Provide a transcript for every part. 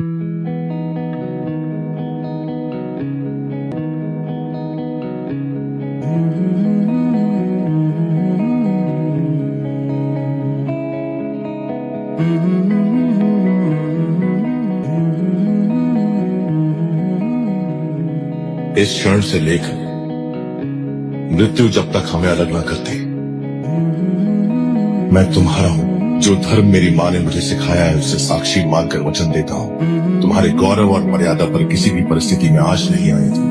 इस क्षण से लेकर मृत्यु जब तक हमें अलग न करती, मैं तुम्हारा हूं। जो धर्म मेरी माँ ने मुझे सिखाया है उसे साक्षी मानकर वचन देता हूं, तुम्हारे गौरव और मर्यादा पर किसी भी परिस्थिति में आंच नहीं आएगी।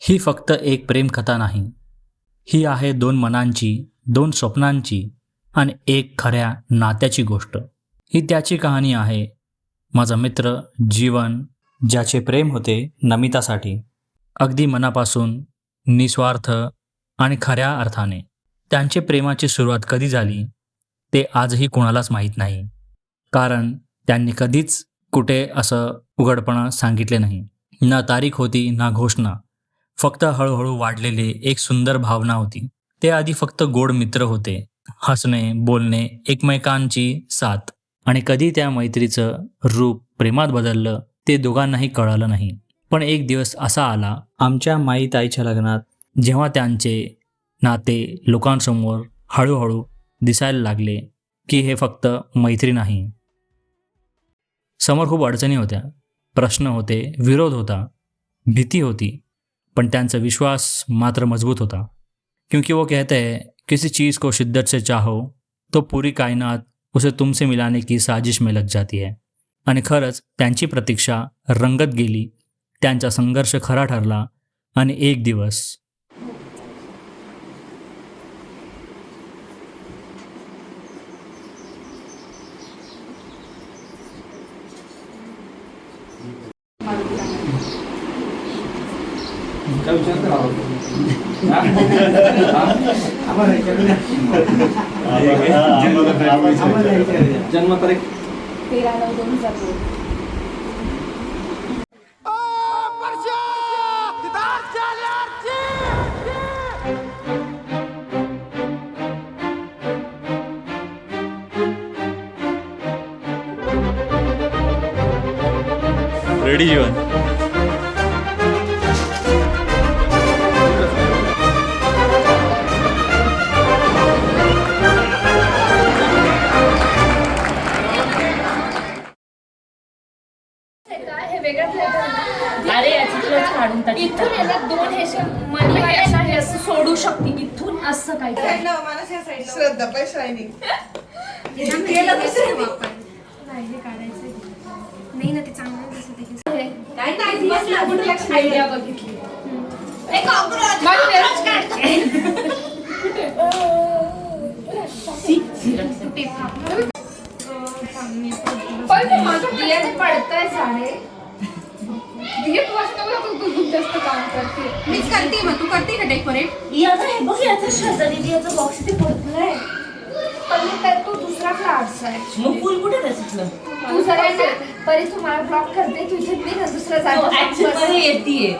ही फक्त एक प्रेमकथा नाही, ही आहे दोन मनांची, दोन स्वप्नांची आणि एक खऱ्या नात्याची गोष्ट। ही त्याची कहाणी आहे, माझा मित्र जीवन, ज्याचे प्रेम होते नमितासाठी, अगदी मनापासून, निस्वार्थ आणि खऱ्या अर्थाने। त्यांचे प्रेमाची सुरुवात कधी झाली ते आजही कोणालाच माहीत नाही, कारण त्यांनी कधीच कुठे असं उघडपणा सांगितले नाही। ना तारीख होती ना घोषणा, फक्त हळूहळू वाढलेले एक सुंदर भावना होती। ते आधी फक्त गोड मित्र होते, हसणे, बोलणे, एकमेकांची साथ, आणि कधी त्या मैत्रीचं रूप प्रेमात बदललं ते दोघांनाही कळालं नाही। पण एक दिवस असा आला आमच्या माईताईच्या लग्नात, जेव्हा त्यांचे नाते लोकांसमोर हळूहळू दिसायला लागले की हे फक्त मैत्री नाही। समोर खूप अडचणी होत्या, प्रश्न होते, विरोध होता, भीती होती, पण त्यांचा विश्वास मात्र मजबूत होता। क्योंकि वो कहते हैं, किसी चीज़ को शिद्दत से चाहो तो पूरी कायनात उसे तुमसे मिलाने की साजिश में लग जाती है। आणि खरंच त्यांची प्रतीक्षा रंगत गेली, त्यांचा संघर्ष खरा ठरला, आणि एक दिवस जन्म तारीख 13/9/2002। रेडी जीवन। अरे काढून इथून याला दोन हे मनी हे असं सोडू शकते इथून असं काय श्रद्धा पण शायनिंग केलं दुसरं नाही हे काढायचं नाही ना, ते चांगलं दिसत आहे काय नाही बस आयडिया बघितली एक कॉकरोच काढते पण माझं दियाने पडताय झाडे दियत वास्तव तू जास्त काम करते। मीच करते, मग तू करते का डेकोरेट? याचं हे बघ, याचं श्रद्धा दीदी याचं बॉक्स इथे पडलंय, पण तर तो दुसरा फ्लावर्स आहे। मग फुल कुठे त्याच्यातलं तू जरा ना परी तुम्हाला ब्लॉक करते, तू इथे मी ना दुसरा जागा ऍक्च्युअली येतीये।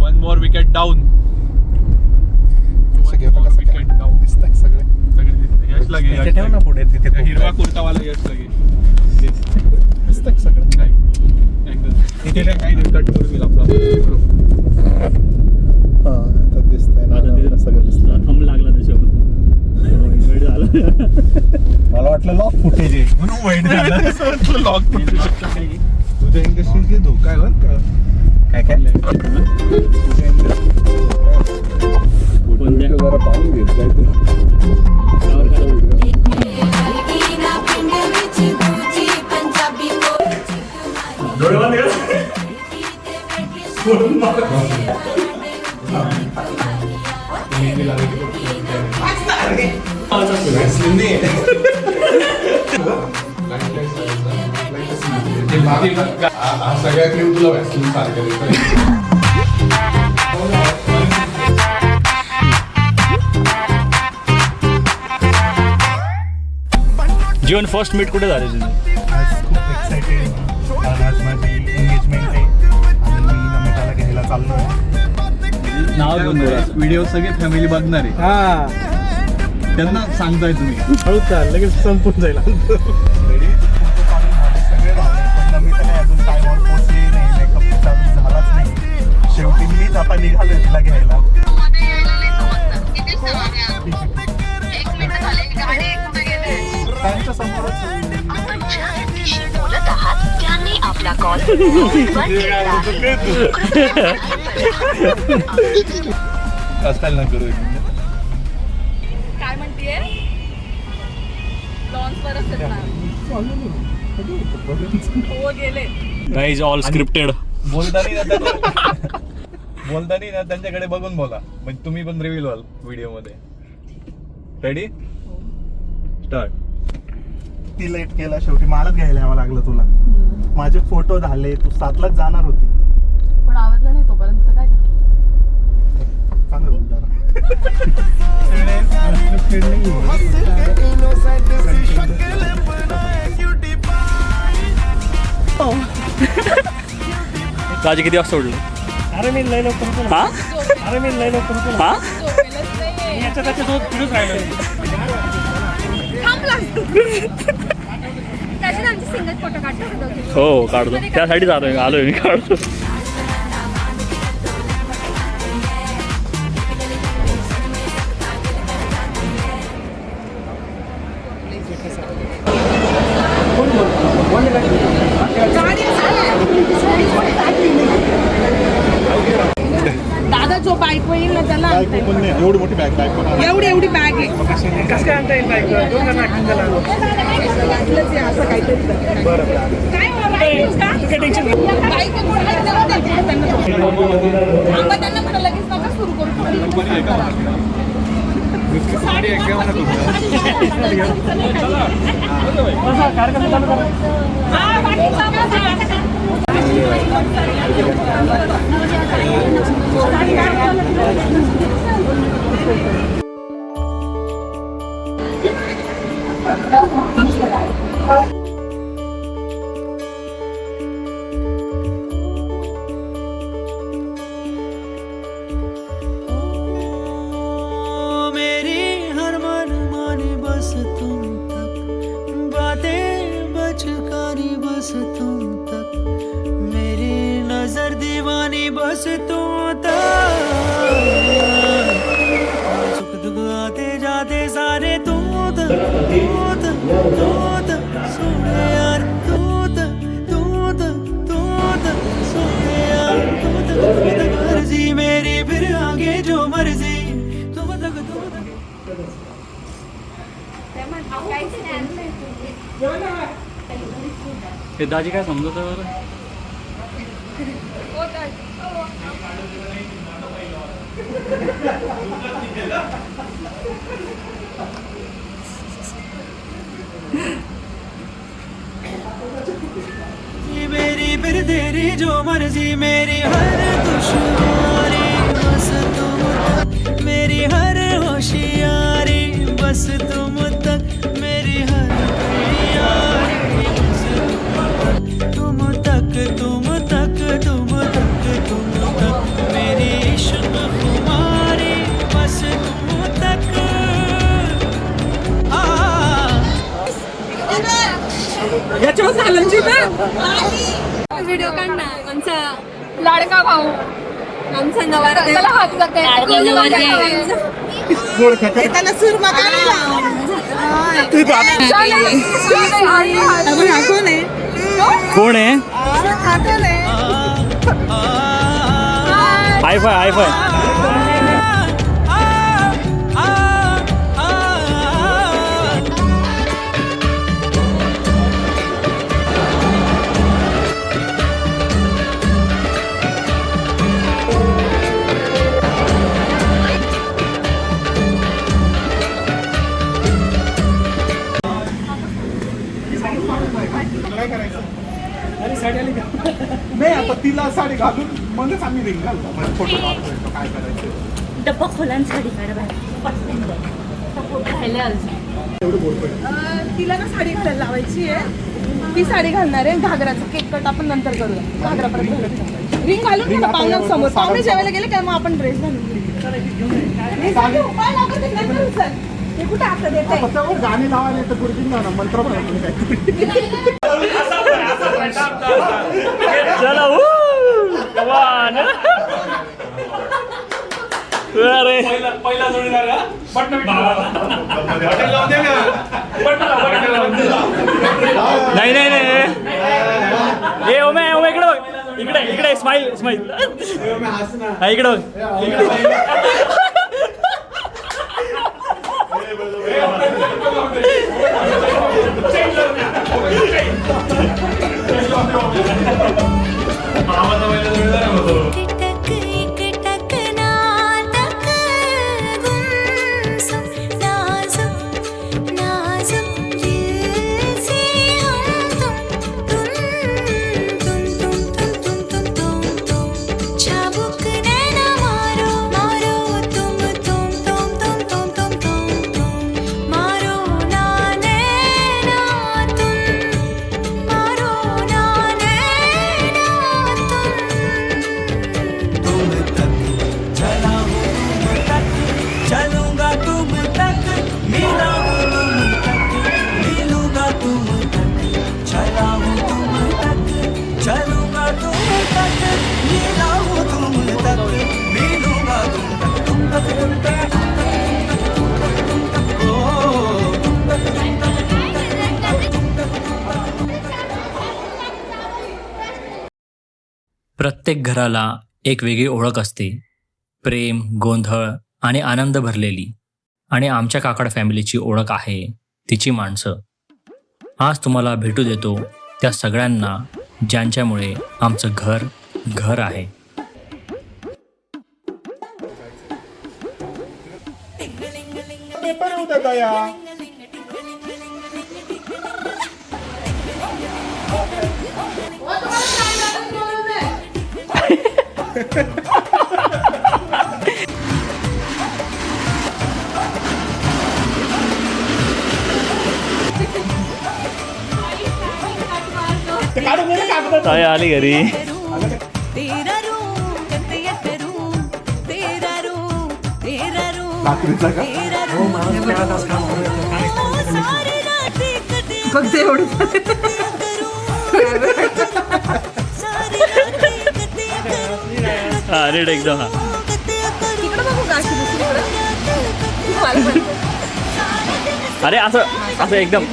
One more wicket down. दिसतंय सगळे यश लगे ठेव ना पुढे, तिथे हिरवा कुर्तावाला यश लगे दिसतंय सगळं नाही एकदम तिथे काही नाही, कट करून गेला आपला हा आता दिसतंय ना, सगळं दिसतं। थंब लागला त्याच्यावर, वेळ झाला। मला वाटलं लॉक फुटेज आहे म्हणून वाईट झालं। लॉक तुझ्या इंडस्ट्रीचे धोका आहे बरं का? काय काय जरा पाहून घेत काय ते. सगळ्या क्रीम तुला व्हॅसलीन सारखं जीवन फर्स्ट मीट कुठे झाले तुझे? आज खूप एक्साइटेड. आज माझी एंगेजमेंट आहे आणि मी नमिताला घ्यायला चाललो आहे. नाव घेऊन व्हिडिओ सगळे फॅमिली बघणार आहे. त्यांना सांगताय तुम्ही हळू चाल लगेच संपून जाईल. रेडी फोटो काढून झाले सगळे झाले पण नमिता काही अजून टायमावर पोहोचली नाही. मेकअप चालू झालाच नाही. शेवटी मीच आता निघालोय तिला घ्यायला. त्यांच्या समोरच बोलत आहात त्यांनी आपला कॉल बंद केला आहे. असताल ना करू. काय म्हणतीये लॉन्च वर असेल ना हो गेले गाईज ऑल स्क्रिप्टेड. बोलतानी ना त्यांच्याकडे बघून बोला म्हणजे तुम्ही पण रिव्हील व्हाल व्हिडिओ मध्ये. Ready start. ती लेट केला शेवटी मलाच घ्यायला यावं लागलं तुला. माझे फोटो झाले तू 7लाच जाणार होती. पण आवडलं नाही तोपर्यंत काय करू. चांगलं बोल जरा. राजे किती वाजता सोडलं? अरे मी लय लवकर हा अरे मी लय लवकर हा त्याच्यासोबत फिरत राहिलो. त्याच्यात आमचे सिंगल फोटो काढतो. हो काढतो त्यासाठीच आलोय मी काढतो. दादा जो बाईक येईल ना त्याला आणता येईल. पण नाही एवढी मोठी बॅग बॅग एवढी बॅग आहे. कसं काय आणता येईल बाईक? दोन जण आणून द्यायला हवं. असं काहीतरी कर. काय हो, बाईक का? बाईक आहे, कोण आहे त्याला द्यायचं त्यांना. थांबा, त्यांना म्हणा लगेच नका सुरू करू. साडी एकदम हा, बाकी चालू. मेरी हर मन माने बस तुम तक, बातें बचकानी बस तुम तक, मेरी नजर दीवानी बस तुम तक, सुख दुख आते जाते सारे तूत तूत तूत सोने यार तूत तूत तूत सोने यार तूत तूत मर्जी मेरी फिर आगे जो मर्जी तुम तक तुम तक. हे दाजी काय समजत बरं? मेरी फिर तेरी जो मर्जी मेरी हर दुश्वारी बस तुम तक, मेरी हर होशियारी बस तुम तक, मेरी हर यारी बस तुम तक तुम तक तुम तक तुम तक, मेरी इश्क खुमारी बस तुम तक. याच्यावर झालंची ना. व्हिडिओ काढ ना आमचा लाडका भाऊ आमचा नवरा त्याला हात जाते त्याला सुरमा काढला. कोण आहे? कोण आहे? हाय फाय हाय फाय. नाही आता तिला साडी घालून मगच आम्ही रिंग घालतो म्हणजे फोटो काढतो काय करायचं. डब्बा खोला आणि साडी काढा बाहेर. पटकन बघ. आता फोटो राहिले अजून. तिला ना साडी घालायला लावायची आहे. ती साडी घालणार आहे. घागराचं केक कट आपण नंतर करूया. घागरा परत रिंग घालून घे ना पाहुण्यांसमोर. पाहुणे जेवायला गेले काय मग आपण ड्रेस घालून घेऊ. हे कुठे आता देत आहे. त्याच्यावर गाणी लावायला तर पुढची ना मंत्र म्हणतो काय. चला अरे पहिला जोडीदार नाही नाही नाही. ए ओमे ओमे इकडे बघ. इकडे इकडे स्माईल स्माईल. हा इकडे बघ. एकटक एकटक नाटक गुमसुम नाजुक नाजुक दिल से हम तुम चाबुक नैना मारो मारो तुम मारो ना नैना तुम मारो ना नैना चलूंगा तुम तक मिला हूँ तुम तक मिलूंगा तुम तक चला हूँ तुम तक चलूंगा तुम तक मिला हूँ तुम तक मिलूंगा तुम तक तुम तक तुम तक ओ तुम प्रत्येक घराला एक वेगळी ओळख असते. प्रेम, गोंधळ आणि आनंद भरलेली. आणि आमच्या काकड फॅमिलीची ओळख आहे तिची माणसं. आज तुम्हाला भेटू देतो त्या सगळ्यांना ज्यांच्यामुळे आमचं घर घर आहे. पेपर होता दया. ताई आली घरी. तेरा रूप तेरा रूप तेरा रूप तेरा रूप रात्रीचा का सारी रात कटे फक्त एवढं सारी रात कटे हा रेड एकदम. हा तिकडे बघू का अशी दुसरीकडे. अरे असं असं एकदम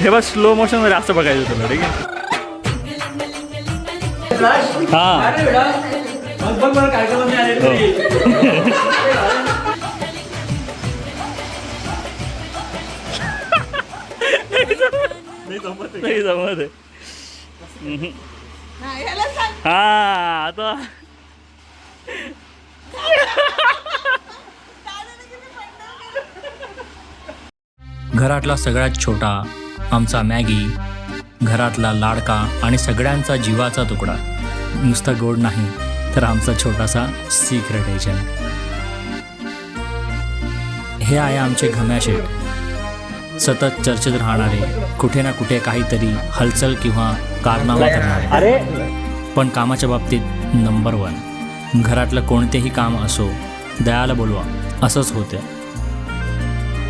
हे बघ स्लो मोशन मध्ये असं बघायचं तुला. ठीक आहे. हा नाही जमत आहे. हा आता घरातला सगळ्यात छोटा आमचा मॅगी, घरातला लाडका आणि सगळ्यांचा जीवाचा तुकडा. नुसतं गोड नाही तर आमचा छोटासा सिक्रेट एजंट. हे आहे आमचे घम्याशेठ. सतत चर्चेत राहणारे, कुठे ना कुठे काहीतरी हलचल किंवा कारनामा करणारे, पण कामाच्या बाबतीत नंबर 1. घरातलं कोणतेही काम असो दयाला बोलवा असंच होतं.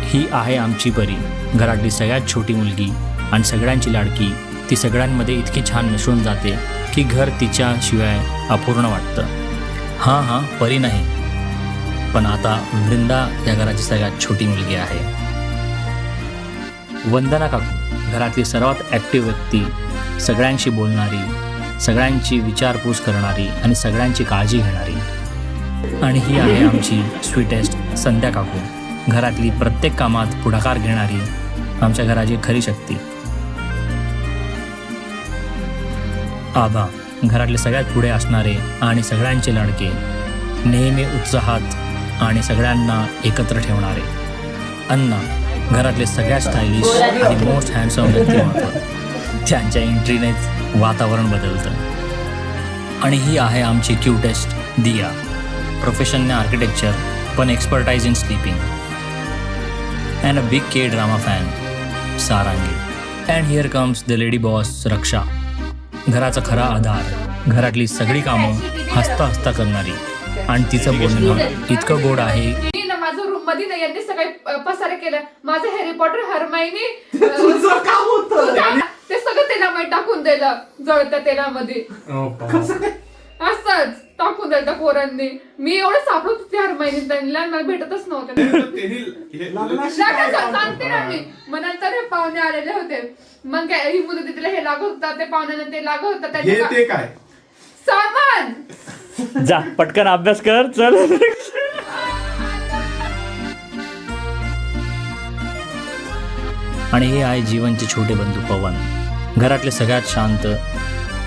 ही आहे आमची परी, घरातली सगळ्यात छोटी मुलगी आणि सगळ्यांची लाडकी. ती सगळ्यांमध्ये इतकी छान मिसळून जाते की घर तिच्याशिवाय अपूर्ण वाटतं. हां परी नाही, पण आता वृंदा या घराची सगळ्यात छोटी मुलगी आहे. वंदना काकू घरातली सर्वात ॲक्टिव्ह व्यक्ती, सगळ्यांशी बोलणारी, सगळ्यांची विचारपूस करणारी आणि सगळ्यांची काळजी घेणारी. आणि ही आहे आमची स्वीटेस्ट संध्या काकू, घरातली प्रत्येक कामात पुढाकार घेणारी, आमच्या घराची खरी शक्ती. आबा घरातले सगळ्यात पुढे असणारे आणि सगळ्यांचे लाडके, नेहमी उत्साहात आणि सगळ्यांना एकत्र ठेवणारे. अण्णा घरातले सगळ्यात स्टायलिश आणि मोस्ट हँडसम व्यक्तिमत्व. त्यांच्या एंट्रीनेच वातावरण बदलतं. आणि ही आहे आमची क्यूटेस्ट दिया, प्रोफेशनने आर्किटेक्चर पण expertise in sleeping. And a big K drama fan Sarangi. And here comes the lady boss Raksha, घराचा खरा आधार, घरातली सगळी कामं हसता हसता करणारी. आणि तिचं बोलणं इतकं गोड आहे. मी ना माझं रूम मध्ये ना यांनी सगळे पसारे केलं. माझं हॅरी पॉटर हरमाईनी ते सगळं तेलामध्ये टाकून दिलं, जळत्या तेलामध्ये असंच टाकून दिलं पोरांनी. मी एवढं सापडत होती हरमाईनी, त्यांना मला भेटतच नव्हतं. सांगते ना मी. मग नंतर हे पाहुणे आलेले होते. मग काय ही मुलं तिला हे लागत होतं, ते पाहुण्यांना ते लागत होतं. त्याचे काय सामान. जा पटकन अभ्यास कर चल. आणि हे आहे जीवनचे छोटे बंधू पवन, घरातले सगळ्यात शांत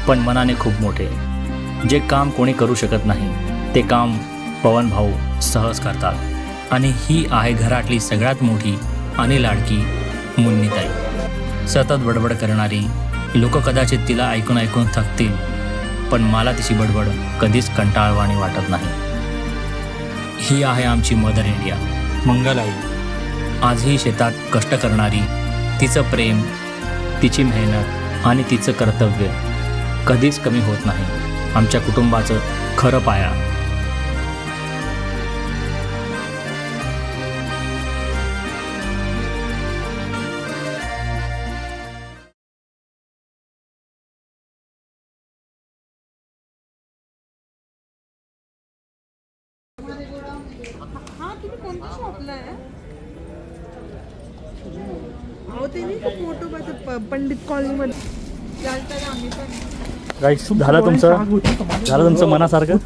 पण मनाने खूप मोठे. जे काम कोणी करू शकत नाही ते काम पवन भाऊ सहज करतात. आणि ही आहे घरातली सगळ्यात मोठी आणि लाडकी मुन्नीताई, सतत बडबड करणारी. लोक कदाचित तिला ऐकून ऐकून थकतील, पण मला तिची बडबड कधीच कंटाळवाणी वाटत नाही. ही आहे आमची मदर इंडिया मंगलाई, आजही शेतात कष्ट करणारी. तिचं प्रेम, तिची मेहनत आणि तिचं कर्तव्य कधीच कमी होत नाही. आमच्या कुटुंबाचं खरं पाया. हा तुम्ही कोणत्या शॉपला आहे? अहो ते नाही का फोटो पाहतो पंडित कॉलनीमध्ये चालतं आम्ही पण. गाईस झालं तुमचं मनासारखं.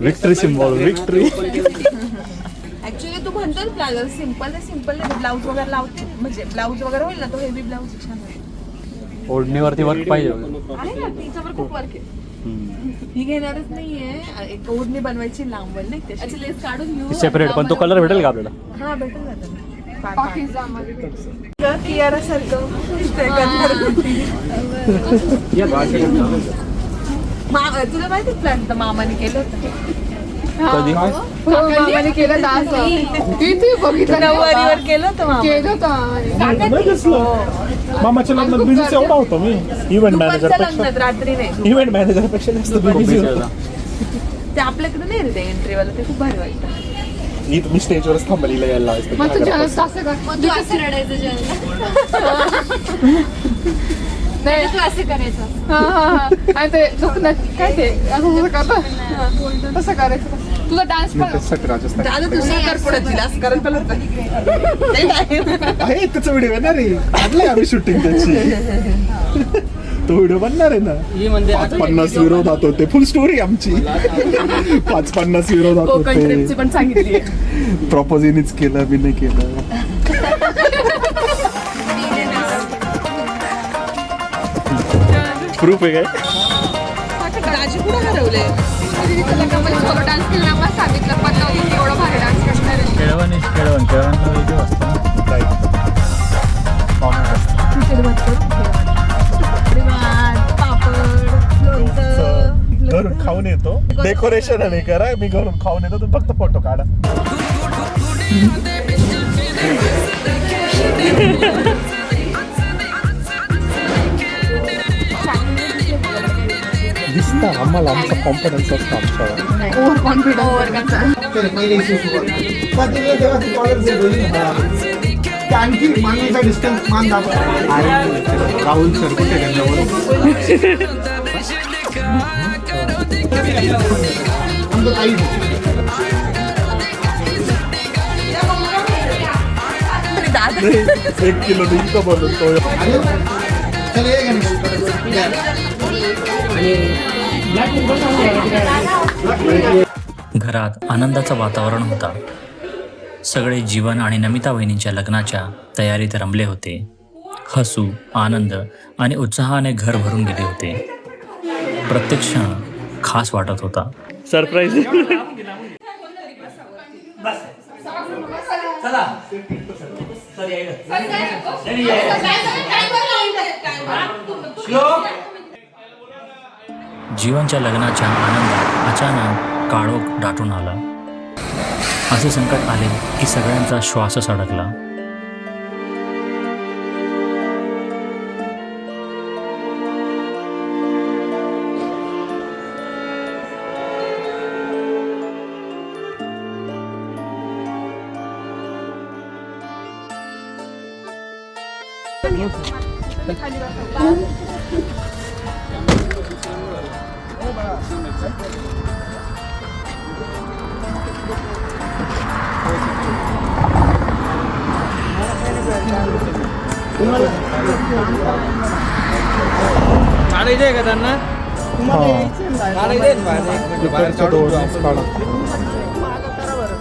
Victory symbol, victory. ऍक्च्युली तू म्हणतो ना प्लाझो सिम्पल आहे, सिम्पल आहे. ब्लाऊज वगैरे लावते, म्हणजे ब्लाऊज वगैरे होईल ना, तो हेवी ब्लाऊज छान आहे. ओढणीवरती वर्क पाहिजे. आहे ना तिच्यावर खूप वर्क आहे. ही घेणारच नाहीये, एक ओढणी बनवायची लांब नाही त्याची लेस काढून घेऊ सेपरेट. पण तो कलर भेटेल का आपल्याला? हा भेटेल जातं. पाकिस्तानमध्ये कियारा सारखं तुला माहिती प्लॅन मामाने केलं होतं. कधी? मामाने केलं डान्स. किती बघितलं नऊवारीवर केलं होतं केलं होतं. मामाच्या लग्नात बिझीच एवढा होतो मी. इव्हेंट मॅनेजर लग्नात रात्री नाही. इव्हेंट मॅनेजर पेक्षा जास्त बिझी होतो. ते आपल्याकडे नाही रे ते एंट्रीवाला, ते खूप भारी वाटतं. मी स्टेजवरच थांबलेला यायला मग तू जेवण असं कर. तू असं रडायचं जेवण. नाही तू असं करायचं. आणि ते दुखणं काय ते असं करतं तसं करायचं. तुझा डान्स पण राजस्थान दादा तू साखर पुढे दिला असं करायला आहे. त्याचा व्हिडिओ येणार आहे, काढलाय आम्ही शूटिंग त्याची. तो व्हिडिओ बनणार आहे ना. 50 विरोधात होते, फुल स्टोरी आमची. 50 विरोधात होते. पण सांगितली प्रपोज हिनेच केलं, मी नाही केलं. प्रूफ आहे काय? राजू कुठं हरवले? डान्स केला मला सांगितलं पण नव्हती एवढं भारी डान्स करणार आहे. खेळवण घरून खाऊन येतो, डेकोरेशन आणि करा. मी घरून खाऊन येतो, तुम्ही फक्त फोटो काढा. दिसतं आम्हाला आमचा कॉन्फिडन्स असतो आमच्यावर. Over confidence. आणखी मागणीचा डिस्टन्स मान दाखवा. राहुल सर कुठे दादा 1 किलो इतकं बनवतो. घरात आनंदाचं वातावरण होता. सगळे जीवन आणि नमिता वहिनींच्या लग्नाच्या तयारीत रमले होते. हसू, आनंद आणि उत्साहाने घर भरून गेले होते. प्रत्येक क्षण खास वाटत होता. सरप्राईज. जीवनच्या लग्नाच्या आनंदात अचानक काळोख दाटून आला. असे संकट आले की सगळ्यांचा श्वासच अडकला.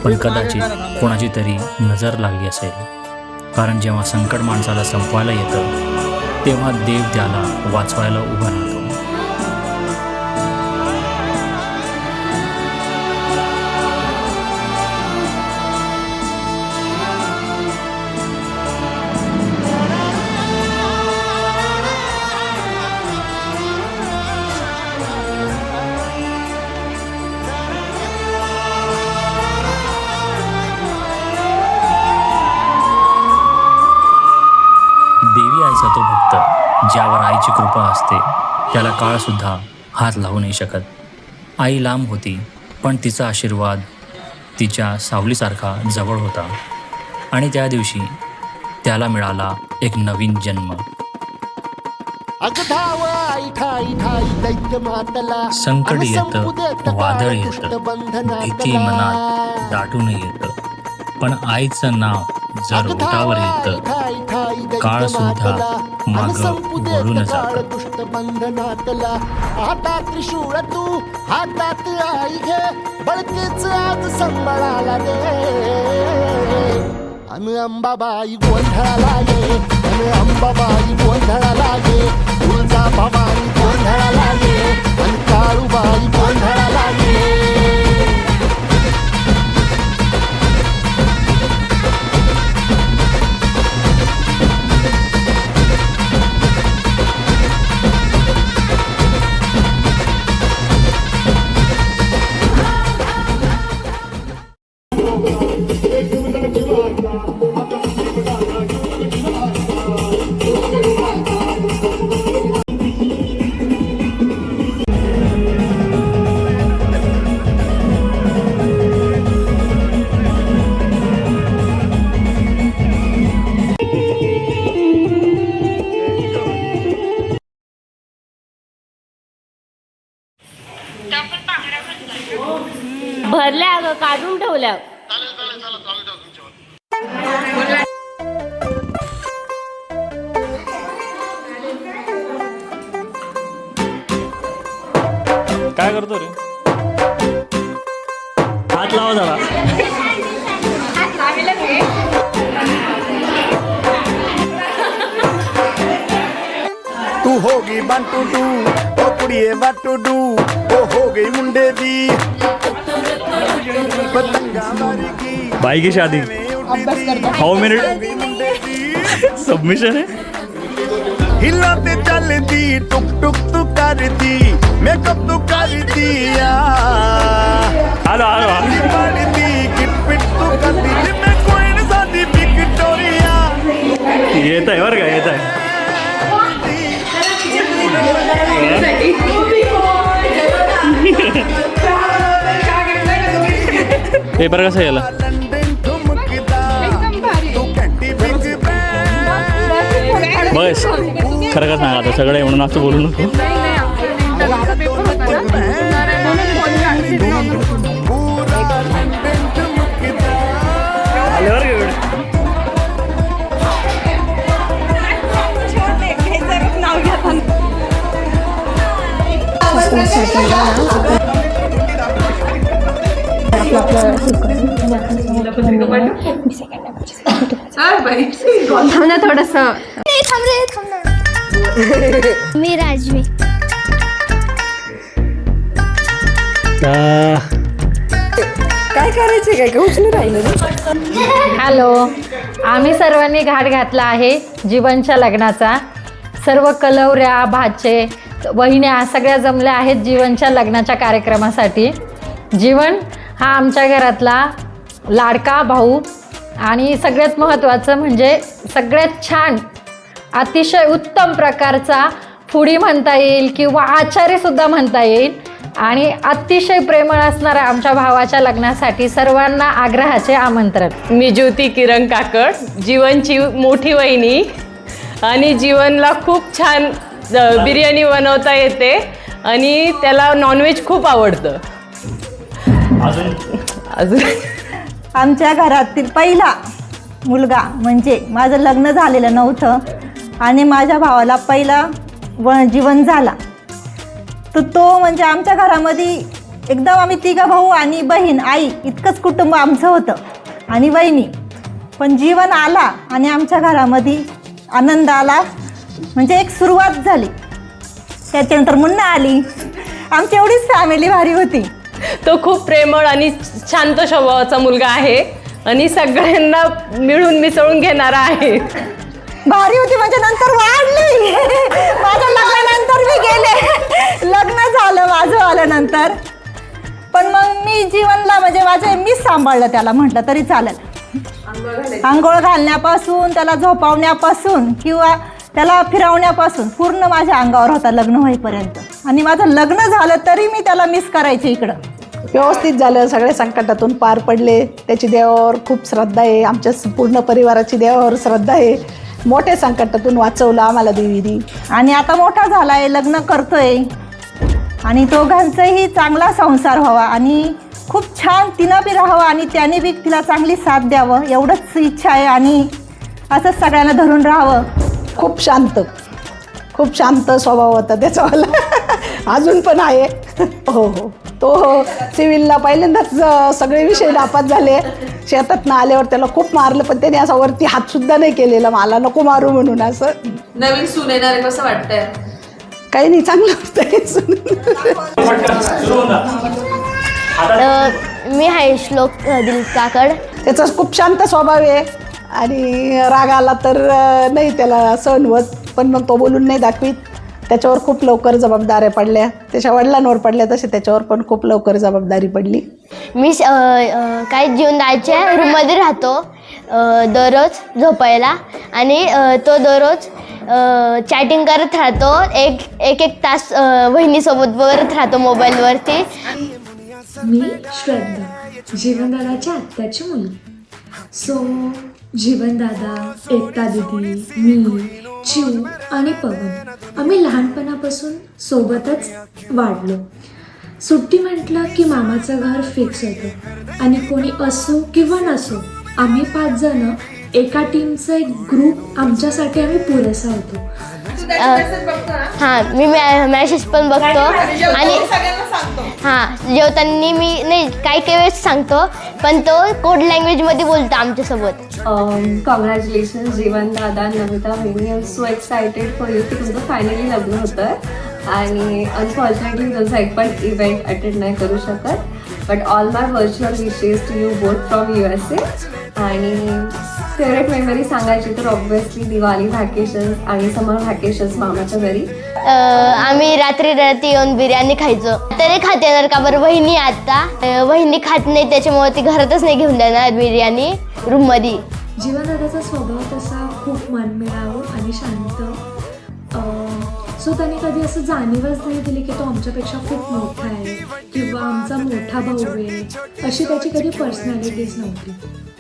पण कदाचित कोणाची तरी नजर लागली असेल, कारण जेव्हा संकट माणसाला संपवायला येतं तेव्हा देव त्याला वाचवायला उभा राहतो. देवी आईचा तो भक्त ज्यावर आईची कृपा असते त्याला काळसुद्धा हात लावू नाही शकत. आई लांब होती पण तिचा आशीर्वाद तिच्या सावलीसारखा जवळ होता आणि त्या दिवशी त्याला मिळाला एक नवीन जन्म. संकट येतं, वादळ येतं, भीती मनात दाटून येतं, पण आईचं नाव जर ओठावर येतं काळ सुद्धा मागं वळून जातं. हातात त्रिशूळ तू हातात आई घे, बळकेच आज संबळाला दे. अन अंबाबाई गोंधळाला ये, अन अंबाबाई गोंधळाला ये, तुळजा भवानी गोंधळाला ये, अन काळूबाई गोंधळाला ये. भरल्या अगं, काढून ठेवल्या. काय करतो रे? हात लावा जरा. तू होगी बंटू टू ओ कुड़िए बंटू डू ओ हो गई मुंडे दी पतंगा मारी की भाई की शादी. हाउ मिनट सबमिशन है. हिलाते चलती टुक टुक तू करती मेकअप तू करती हॅलो हॅलो पड़ती किटपिट तू करती मैं कोई न साथी विक्टोरिया. येत आहे बरं का, येत आहे. पेपर कसा गेला? बस खरं का सांगा आता सगळं म्हणून असं बोलू नको. थांब ना थोडस. मी राजवी. काय करायचे काय का उचलून राहिलं. हॅलो, आम्ही सर्वांनी घाट घातला आहे जीवनच्या लग्नाचा. सर्व कलवऱ्या भाचे वहिन्या सगळ्या जमल्या आहेत जीवनच्या लग्नाच्या कार्यक्रमासाठी. जीवन हा आमच्या घरातला लाडका भाऊ आणि सगळ्यात महत्त्वाचं म्हणजे सगळ्यात छान अतिशय उत्तम प्रकारचा फूडी म्हणता येईल किंवा आचार्यसुद्धा म्हणता येईल आणि अतिशय प्रेमळ असणाऱ्या आमच्या भावाच्या लग्नासाठी सर्वांना आग्रहाचे आमंत्रण. मी ज्योती किरण काकड, जीवनची मोठी वहिनी, आणि जीवनला खूप छान बिर्याणी बनवता येते आणि त्याला नॉनव्हेज खूप आवडतं. अजून आमच्या घरातील पहिला मुलगा म्हणजे माझं लग्न झालेलं नव्हतं आणि माझ्या भावाला पहिला जीवन झाला, तर तो म्हणजे आमच्या घरामध्ये एकदम आम्ही तिघं भाऊ आणि बहीण आई इतकंच कुटुंब आमचं होतं आणि वहिनी. पण जीवन आला आणि आमच्या घरामध्ये आनंद आला, म्हणजे एक सुरुवात झाली. त्याच्यानंतर मुन्ना आली. आमची एवढीच फॅमिली भारी होती. तो खूप प्रेमळ आणि शांत स्वभावाचा मुलगा आहे आणि सगळ्यांना मिळून मिसळून घेणारा आहे. भारी होती म्हणजे नंतर वाढली. माझ्या लग्नानंतर मी गेले, लग्न झालं माझं आल्यानंतर. पण मग मी जीवनला म्हणजे मीच सांभाळलं त्याला, म्हटलं तरी चालेल. आंघोळ घालण्यापासून त्याला झोपावण्यापासून किंवा त्याला फिरवण्यापासून पूर्ण माझ्या अंगावर होता लग्न होईपर्यंत. आणि माझं लग्न झालं तरी मी त्याला मिस करायचे. इकडं व्यवस्थित झालं, सगळ्या संकटातून पार पडले. त्याची देवावर खूप श्रद्धा आहे, आमच्या पूर्ण परिवाराची देवावर श्रद्धा आहे. मोठ्या संकटातून वाचवलं आम्हाला देवीनी. आणि आता मोठा झाला आहे, लग्न करतोय आणि दोघांचाही चांगला संसार व्हावा आणि खूप छान तिनं बी राहावं आणि त्याने बी तिला चांगली साथ द्यावं एवढंच इच्छा आहे. आणि असंच सगळ्यांना धरून राहावं. खूप शांत स्वभाव होता त्याचावाला. अजून पण आहे. हो हो, तो सिव्हिलला पहिल्यांदाच सगळे विषय नापास झाले. शेतातनं आल्यावर त्याला खूप मारलं, पण त्याने असा वरती हातसुद्धा नाही केलेला, मला नको मारू म्हणून. असं नवीन सून येणार कसं वाटतंय? काही नाही, चांगलं होतं. मी आहे श्लोक दिलीप काकड. त्याचा खूप शांत स्वभाव आहे आणि राग आला तर नाही त्याला सहन होत, पण मग तो बोलून नाही दाखवीत. त्याच्यावर खूप लवकर जबाबदाऱ्या पडल्या, त्याच्या वडिलांवर पडल्या तसे त्याच्यावर पण खूप लवकर जबाबदारी पडली. मी काही जीवनदाच्या रूममध्ये राहतो दररोज झोपायला आणि तो दररोज चॅटिंग करत राहतो. एक तास वहिनीसोबत बोलत राहतो मोबाईलवरती. मी श्रद्धा, जीवनदादाच्या आत्याची मुलगी. सो जीवनदादा, एकता दिदी, मी, चिऊ आणि पवन आम्ही लहानपणापासून सोबतच वाढलो. सुट्टी म्हटलं की मामाचं घर फिक्स होतं आणि कोणी असो किंवा नसो आम्ही 5 जण एका टीमचा एक ग्रुप आमच्यासाठी आम्ही पुरेसा होतो. हां, मी मॅसेज पण बघतो आणि हां जेवताना मी नाही काही वेळेस सांगतो, पण तो कोड लँग्वेजमध्ये बोलतो आमच्यासोबत. कॉंग्रॅच्युलेशन जीवन दादा, नमिता वहिनी. I am so excited for you की तुझं फायनली लग्न होतं आणि अनफॉर्च्युनेटली तुझा एक पण इव्हेंट अटेंड नाही करू शकत. But all my virtual wishes to you both from USA. आणि फेवरेट मेमरी सांगायची तर ऑब्व्हियसली दिवाळी व्हॅकेशन्स आणि समर व्हॅकेशन्स मामाच्या घरी. आम्ही रात्री येऊन बिर्याणी खायचो. तरी खात येणार का बरं वहिनी? आता वहिनी खात नाही त्याच्यामुळे ती घरातच नाही घेऊन देणार बिर्याणी रूममध्ये. जीवनदादाचा स्वभाव तसा खूप मनमिळावू आणि शांत. सो त्याने कधी असं जाणीवच नाही दिली की तो आमच्यापेक्षा खूप मोठा आहे किंवा आमचा मोठा भाऊ आहे, अशी त्याची कधी पर्सनॅलिटीच नव्हती.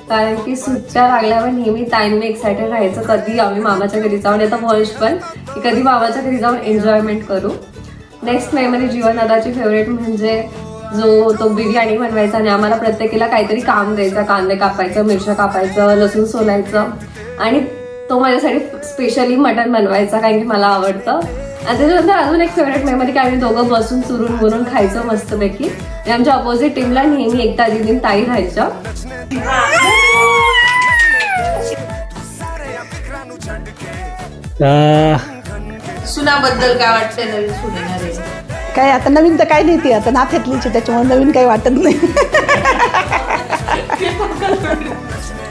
कारण की सुट्ट्या लागल्यावर नेहमी टाइम एक्सायटेड राहायचं कधी आम्ही मामाच्या घरी जाऊन, येतं वर्ष पण की कधी मामाच्या घरी जाऊन एन्जॉयमेंट करू. नेक्स्ट मेमरी जीवनदादाची फेवरेट म्हणजे जो तो बिर्याणी बनवायचा आणि आम्हाला प्रत्येकीला काहीतरी काम द्यायचं. कांदे कापायचं, मिरच्या कापायचं, लसूण सोलायचं आणि तो माझ्यासाठी स्पेशली मटण बनवायचा कारण की मला आवडतं. आणि त्याच्यानंतर अजून एक फेवरेट मेमरी की आम्ही दोघं बसून चुरून मुरून खायचं मस्तपैकी. आणि आमच्या ऑपोजिट टीमला नेहमी एकता दिदी ताई राहायच्या. सुनाबद्दल काय वाटतंय? नवीन सून येणार आहे काय? आता नवीन तर काय नाही, ती आता नात्यातलीच त्याच्यामुळे नवीन काही वाटत नाही.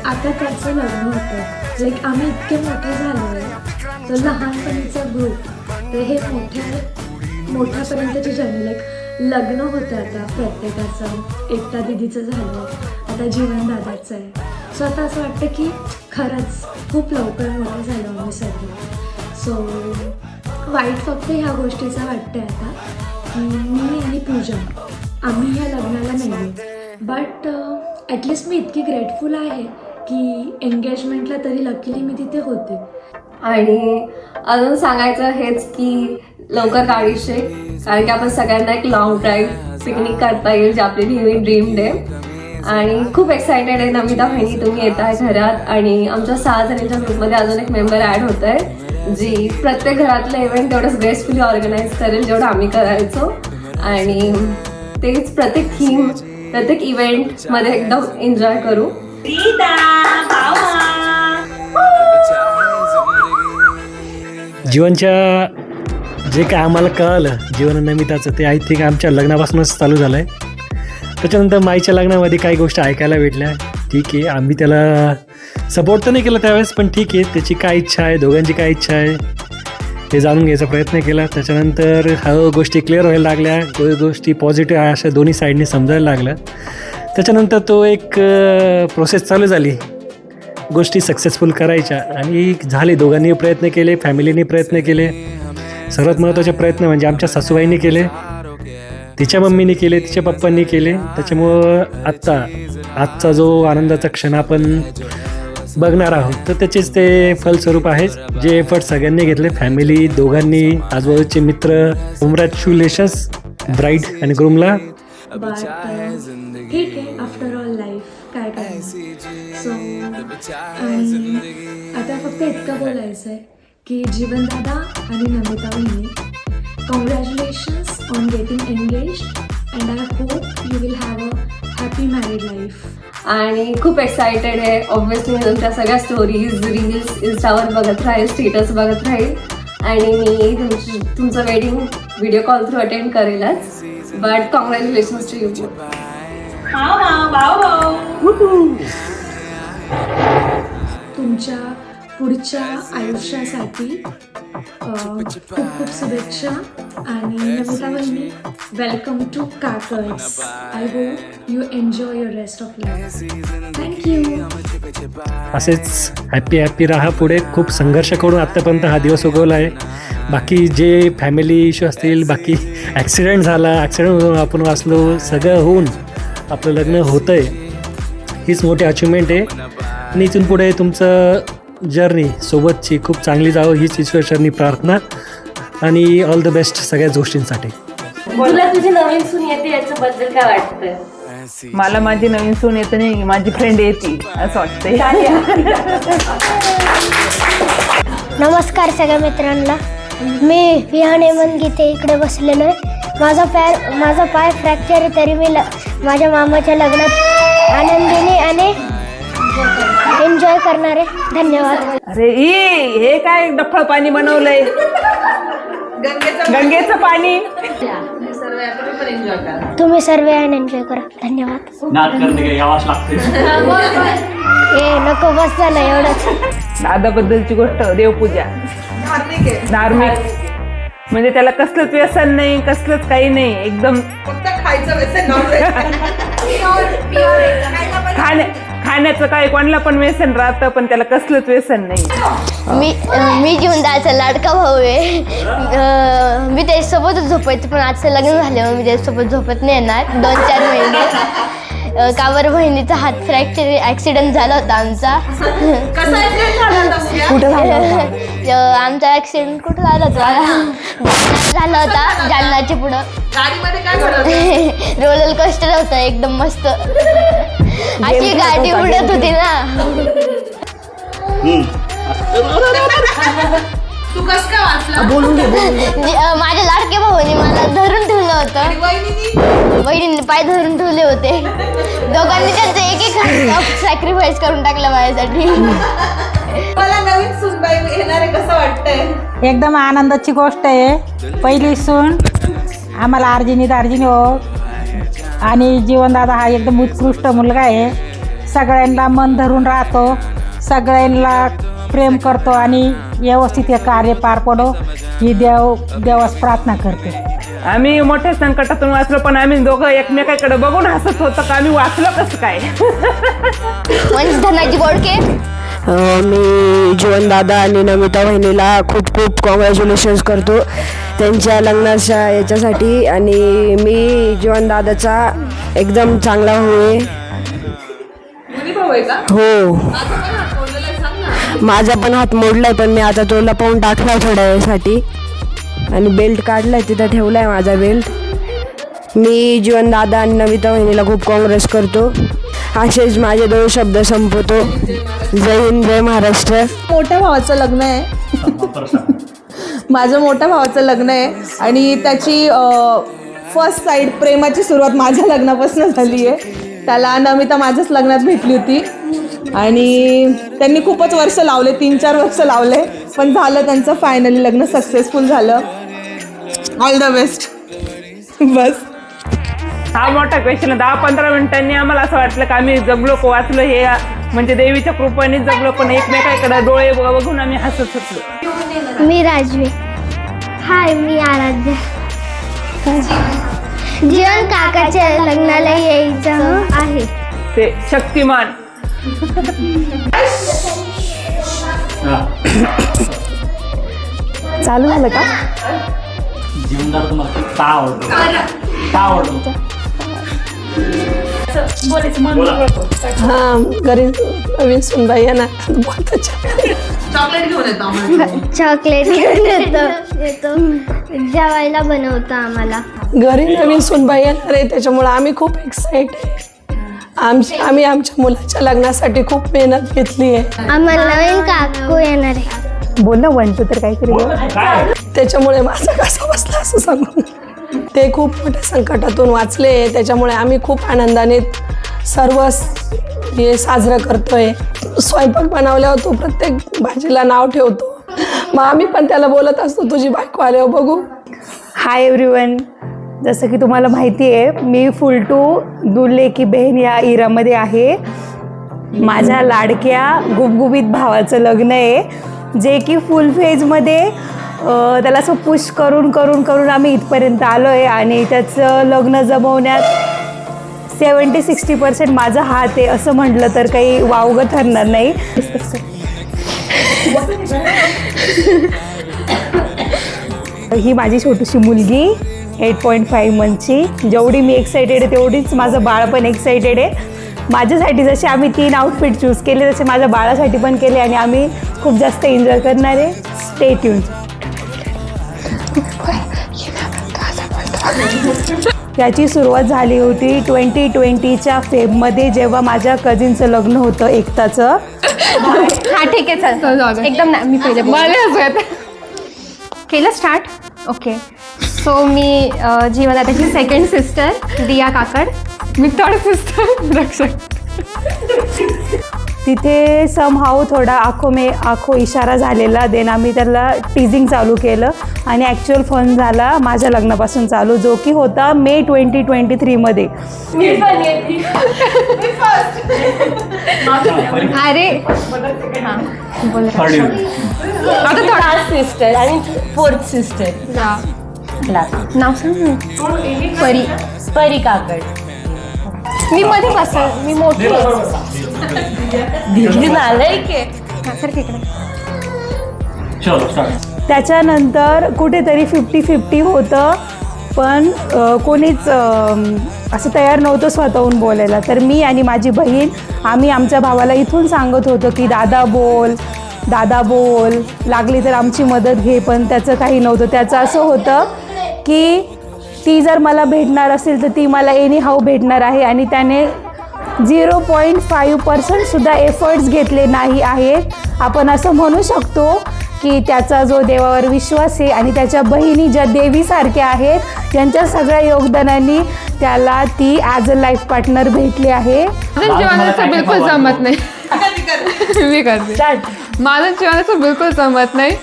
आता त्याचं लग्न होतं. लाईक आम्ही इतके मोठे झालो आहे, तर लहानपणीचा ग्रुप, तर हे मोठे मोठ्यापर्यंतची जर्नी लाईक लग्न होतं आता प्रत्येकाचं. एकता दिदीचं झालं, आता जीवन दादाचं आहे. सो आता असं वाटतं की खरंच खूप लवकर मोठं झालं आम्ही सगळं. सो वाईट फक्त ह्या गोष्टीचं वाटतं आता की मी आणि पूजा आम्ही ह्या लग्नाला नाही आहे. बट ॲटलिस्ट मी इतकी ग्रेटफुल आहे की एंगेजमेंटला तरी लकीली मी तिथे होते. आणि अजून सांगायचं हेच की लवकर गाडी शिक, कारण की आपण सगळ्यांना एक लॉंग ड्राईव्ह पिकनिक करता येईल, जी आपली नेहमी ड्रीम डे. आणि खूप एक्सायटेड आहे नमिता बहिणी, तुम्ही येत आहे घरात. आणि आमच्या 6 जणींच्या ग्रुपमध्ये अजून एक मेंबर ॲड होत आहे, जी प्रत्येक घरातलं इव्हेंट तेवढंच ग्रेसफुली ऑर्गनाईज करेल जेवढं आम्ही करायचो. आणि तेच प्रत्येक थीम, प्रत्येक इव्हेंटमध्ये एकदम एन्जॉय करू. जीवनच्या जे काय आम्हाला कळालं जीवननमिताचं ते आय थिंक आमच्या लग्नापासूनच चालू झालं आहे. त्याच्यानंतर माईच्या लग्नामध्ये काही गोष्टी ऐकायला भेटल्या. ठीक आहे, आम्ही त्याला सपोर्ट तर नाही केला त्यावेळेस, पण ठीक आहे, त्याची काय इच्छा आहे, दोघांची काय इच्छा आहे हे जाणून घ्यायचा प्रयत्न केला. त्याच्यानंतर हळूहळू गोष्टी क्लिअर व्हायला लागल्या, गोष्टी पॉझिटिव्ह आहे अशा दोन्ही साईडने समजायला लागल्या. त्याच्यानंतर तो एक प्रोसेस चालू झाली गोष्टी सक्सेसफुल करायच्या, आणि झाले. दोघांनी प्रयत्न केले, फॅमिलीने प्रयत्न केले. सर्वात महत्त्वाचे प्रयत्न म्हणजे आमच्या सासूबाईंनी केले, तिच्या मम्मीने केले, तिच्या पप्पांनी केले. त्याच्यामुळं आजचा जो आनंदाचा क्षण आपण बघणार आहोत तर त्याचेच ते फलस्वरूप आहे. जे एफर्ट सगळ्यांनी घेतले, फॅमिली, दोघांनी, आजूबाजूचे मित्र. कॉंग्रॅच्युलेशन्स ब्राईड आणि ग्रूमला. बट ठीक आहे, आफ्टर ऑल लाईफ काय करणार. सो आणि आता फक्त इतकं बोलायचं आहे की जीवन दादा आणि नमिता बहिणी, congratulations on getting engaged and I hope you will have a happy married life. आणि खूप एक्सायटेड आहे. ऑब्व्हियसली मी तुमच्या सगळ्या स्टोरीज, रील्स इंस्टावर बघत राहील, स्टेटस बघत राहील. आणि मी तुमचं wedding video call through attend करेलच. But congratulations to you. तुमच्या पुढच्या आयुष्यासाठी खूप खूप शुभेच्छा. आणि नमिता बहिणी, welcome to Kakads. I hope you enjoy your rest of life. Thank you. असेच हॅपी राहा पुढे. खूप संघर्ष करून आत्तापर्यंत हा दिवस उगवला आहे. बाकी जे फॅमिली इश्यू असतील, बाकी ॲक्सिडेंट झाला, ॲक्सिडेंटमधून आपण वाचलो, सगळं होऊन आपलं लग्न होतं आहे, हीच मोठी अचिव्हमेंट आहे. आणि इथून पुढे तुमचं जर्नी सोबतची खूप चांगली जावं हीच ईश्वरचरणी प्रार्थना. आणि ऑल द बेस्ट सगळ्याच गोष्टींसाठी. तुला तुझी नवीन सून येते याच्याबद्दल काय वाटतं? मला माझी नवीन सून येते नाही, माझी फ्रेंड येते असं वाटतंय. नमस्कार सगळ्या मित्रांना. मी विहान हेमंत गीते इकडे बसलेलो आहे. माझा पाय फ्रॅक्चर आहे, तरी मी माझ्या मामाच्या लग्नात आनंदीने आणि एन्जॉय करणार आहे. धन्यवाद. अरे हे काय डफळ पाणी बनवलंय, गंगेचं पाणी. तुम्ही सर्व एन्जॉय करा. धन्यवाद. नको, बस झालं एवढंच. दादाबद्दलची गोष्ट, देवपूजा धार्मिक, म्हणजे त्याला कसलंच व्यसन नाही, कसलंच काही नाही, एकदम खाण्याचं काय कोणाला पण व्यसन राहतं, पण त्याला कसलंच व्यसन नाही. मी जीवनदाचा लाडका भाऊ आहे. मी त्याच्यासोबतच झोपायचं, पण आजचं लग्न झाल्यावर मी त्याच्यासोबत झोपत नाही येणार 2-4 महिने. का बरं, बहिणीचा हात फ्रॅक्चर ॲक्सिडेंट झाला होता आमचा. कुठं झाला होता? आमचा ॲक्सिडेंट कुठं झाला होता जालनाच्या पुढं. रोलर कोस्टर होता एकदम मस्त, अशी गाडी उडत होती ना. माझ्या लाडक्या भाऊने मला धरून ठेवलं होतं, वहिनीने पाय धरून ठेवले होते. दोघांनी त्यांचं एक सॅक्रिफाईस करून टाकलं माझ्यासाठी. मला नवीन सूनबाई येणार आहे, कसं वाटतंय? एकदम आनंदाची गोष्ट आहे. पहिली सून आम्हाला अर्जिनी हो. आणि जीवनदादा हा एकदम उत्कृष्ट मुलगा आहे. सगळ्यांना मन धरून राहतो, सगळ्यांना प्रेम करतो आणि व्यवस्थित हे कार्य पार पडो ही देवास प्रार्थना करते. आम्ही मोठ्या संकटातून वाचलो, पण आम्ही दोघं एकमेकाकडे बघून हसत होतो का आम्ही वाचलो कसं काय. धनाजी बोडके. मी जीवनदादा आणि नमिता बहिणीला खूप खूप कॉंग्रॅच्युलेशन्स करतो त्यांच्या लग्नाच्या याच्यासाठी. आणि मी जीवनदादाचा एकदम चांगला होय. हो, माझा पण हात मोडलाय, पण मी आता तो लपवून टाकला थोड्या वेळेसाठी आणि बेल्ट काढलाय, तिथं ठेवलाय माझा बेल्ट. मी जीवनदादा आणि नमिता बहिणीला खूप काँग्रेस करतो. असेच माझे 2 शब्द संपवतो. जय हिंद, जय महाराष्ट्र. मोठ्या भावाचं लग्न आहे. माझं मोठ्या भावाचं लग्न आहे आणि त्याची फर्स्ट साईड प्रेमाची सुरुवात माझ्या लग्नापासून झाली आहे. त्याला नमिता माझ्याच लग्नात भेटली होती आणि त्यांनी खूपच वर्ष लावले, 3-4 वर्ष लावले, पण झालं त्यांचं फायनली लग्न सक्सेसफुल झालं. All the best. बस हा मोठा क्वेश्चन. 10-15 मिनिटांनी आम्हाला असं वाटलं की आम्ही जगलो को वाचलो. हे म्हणजे देवीच्या कृपेनेच जगलो, पण एकमेकाकडे डोळे बघून आम्ही हसत होतो. मी राजवी. हाय, मी आराध्या. जीवन काकाच्या लग्नाला यायचं आहे. ते शक्तिमान. चालू झालं का? जीवनदार तुम्हाला का आवडतो? का आवडतो? हां, घरी नवीन सुनबाई आहे ना, चॉकलेट घेऊन येतो आम्हाला. चॉकलेट घेऊन येतो. जेवायला बनवतो आम्हाला. घरी नवीन सुनबाई येणार आहे, त्याच्यामुळे आम्ही खूप एक्साइट आहे. आम्ही आमच्या मुलाच्या लग्नासाठी खूप मेहनत घेतली आहे. आम्हाला नवीन काकू येणार आहे. बोल ना, 1 2 तर काहीतरी बोल. त्याच्यामुळे माझा कसा बसला असं सांगून. ते खूप मोठ्या संकटातून वाचले, त्याच्यामुळे आम्ही खूप आनंदाने सर्व हे साजरं करतोय. स्वयंपाक बनवल्यावर तो प्रत्येक भाजीला नाव ठेवतो, मग आम्ही पण त्याला बोलत असतो तुझी बायको आल्यावर बघू. Hi everyone. जसं की तुम्हाला माहिती आहे, मी फुलटू दुल्हे की बहीण या इरामध्ये आहे. माझ्या लाडक्या गुबगुबीत भावाचं लग्न आहे, जे की फुल फेजमध्ये त्याला असं पुश करून करून करून आम्ही इथपर्यंत आलो आहे. आणि त्याचं लग्न जमवण्यात 70-60% माझा हात आहे असं म्हटलं तर काही वावगं ठरणार नाही. ही माझी छोटीशी मुलगी 8.5 मंथची. जेवढी मी एक्सायटेड आहे तेवढीच माझं बाळ पण एक्सायटेड आहे. माझ्यासाठी जसे आम्ही 3 आउटफिट चूज केले तसे माझ्या बाळासाठी पण केले आणि आम्ही खूप जास्त एन्जॉय करणार आहे. Stay tune. याची सुरुवात झाली होती 2020च्या फेबमध्ये, जेव्हा माझ्या कझिनचं लग्न होतं एकताचं. हा ठीक आहे, चल एकदम ना. मी पहिले केलं स्टार्ट. ओके, सो मी जीवनदादाची सेकंड सिस्टर दिया काकड. मी थर्ड सिस्टर रक्षक. तिथे समहाऊ थोडा आखो इशारा झालेला. देन आम्ही त्याला टीजिंग चालू केलं आणि ॲक्च्युअल फन झाला माझ्या लग्नापासून चालू, जो की होता मे 2023मध्ये. अरे आता थोडा सिस्टर आणि 4th सिस्टर. नाव सांग. परी काकड. मी मध्ये बसल, मी मोठी त्याच्यानंतर कुठेतरी 50-50 होतं, पण कोणीच असं तयार नव्हतं स्वतःहून बोलायला. तर मी आणि माझी बहीण आम्ही आमच्या भावाला इथून सांगत होतो की दादा बोल, लागली तर आमची मदत घे, पण त्याचं काही नव्हतं. त्याचं असं होतं की ती जर मला भेटणार असेल तर ती मला एनी हाऊ भेटणार आहे आणि त्याने 0.5% सुद्धा एफर्ट्स घेतले नाही आहेत. आपण असं म्हणू शकतो की त्याचा जो देवावर विश्वास आहे आणि त्याच्या बहिणी ज्या देवीसारख्या आहेत, त्यांच्या सगळ्या योगदानाने त्याला ती ॲज अ लाईफ पार्टनर भेटली आहे. जीवनाचं बिलकुल जमत नाही. मी करते. माझं जीवनाचं बिलकुल जमत नाही.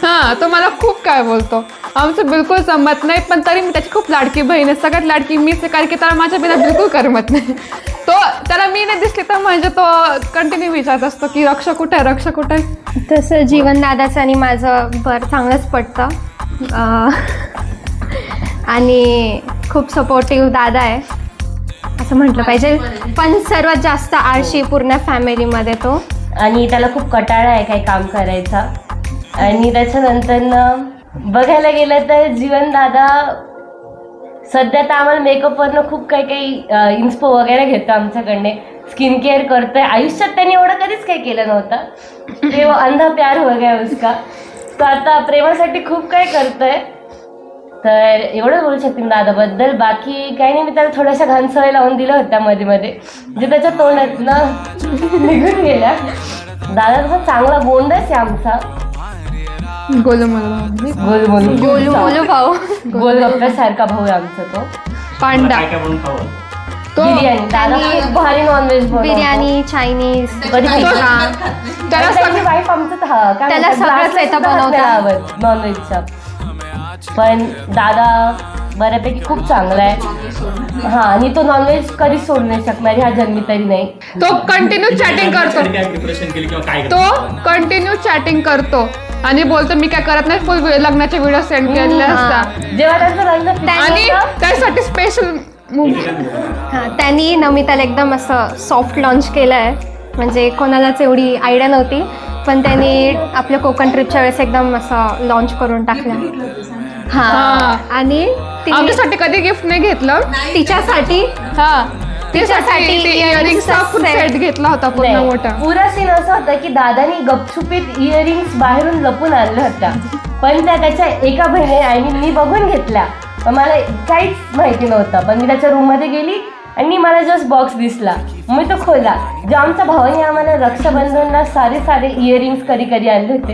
हां, तो मला खूप काय बोलतो. आमचं बिलकुल जमत नाही, पण तरी मी त्याची खूप लाडकी बहीण आहे. सगळ्यात लाडकी मीच आहे, कारण की त्याला माझ्या बिना बिलकुल करमत नाही. तो त्याला मी नाही दिसली तर म्हणजे तो कंटिन्यू विचारत असतो की रक्षा कुठे आहे. तसं जीवनदादाचं आणि माझं बरं चांगलंच पडतं. आणि खूप सपोर्टिव्ह दादा आहे असं म्हटलं पाहिजे. पण सर्वात जास्त आळशी पूर्ण फॅमिलीमध्ये तो. आणि त्याला खूप कंटाळा आहे काही काम करायचा. आणि त्याच्यानंतर बघायला गेलं तर जीवन दादा सध्या तर आम्हाला मेकअपवरनं खूप काही इन्स्पो वगैरे घेतो आमच्याकडने. स्किन केअर करतोय. आयुष्यात त्यांनी एवढं कधीच काही केलं नव्हतं. ते अंधा प्यार हो गया उसका. तो आता प्रेमासाठी खूप काही करतोय. तर एवढं बोलू शकते मी दादाबद्दल. बाकी काही नाही. मी त्याला थोड्याशा घाण सवय लावून दिल्या होत्या मध्ये मध्ये जे त्याच्या तोंडातनं निघून गेल्या. दादा तसा चांगला गोंडस आहे आमचा. गोलू भाऊ गोलगप्प्यासारखा भाऊ आहे आमचा तो. पांडा बिर्याणी. दादा खूप भारी नॉनव्हेज बिर्याणी, चायनीज, त्याची वाईफ आमचं त्याला सगळंच येतं बनवता नॉनव्हेजचं. पण दादा बऱ्यापैकी खूप चांगला आहे. हा, आणि तो नॉनव्हेज कधीच सोडू नाही शकणार ह्या जन्मी तरी नाही. तो कंटिन्यू चॅटिंग करतो. चॅटिंग करतो आणि बोलतो मी काय करत नाही. फुल लग्नाचे व्हिडिओ सेंड केलेले असतात जेव्हा त्यांचं लग्न आणि त्यासाठी स्पेशल त्यांनी नमिताला एकदम असं सॉफ्ट लॉन्च केलं आहे. म्हणजे कोणालाच एवढी आयडिया नव्हती पण त्यांनी आपल्या कोकण ट्रिपच्या वेळेस एकदम असं लॉन्च करून टाकलं. आणि आमच्यासाठी कधी गिफ्ट नाही घेतलं. तिच्यासाठी इयरिंगचा सेट घेतला होता पूर्ण मोठा. पुरा सीन असं होतं की दादानी गपछुपीत इयरिंग्स बाहेरून लपून आणल्या होत्या. पण त्या त्याच्या एका बहिणी आणि मी बघून घेतल्या. मला काहीच माहिती नव्हतं. पण मी त्याच्या रूममध्ये गेली आणि मला जस्ट बॉक्स दिसला. मी तो खोला. जे आमच्या भावाने आम्हाला रक्षाबंधनला सारे इयरिंग्स कधी आणले होते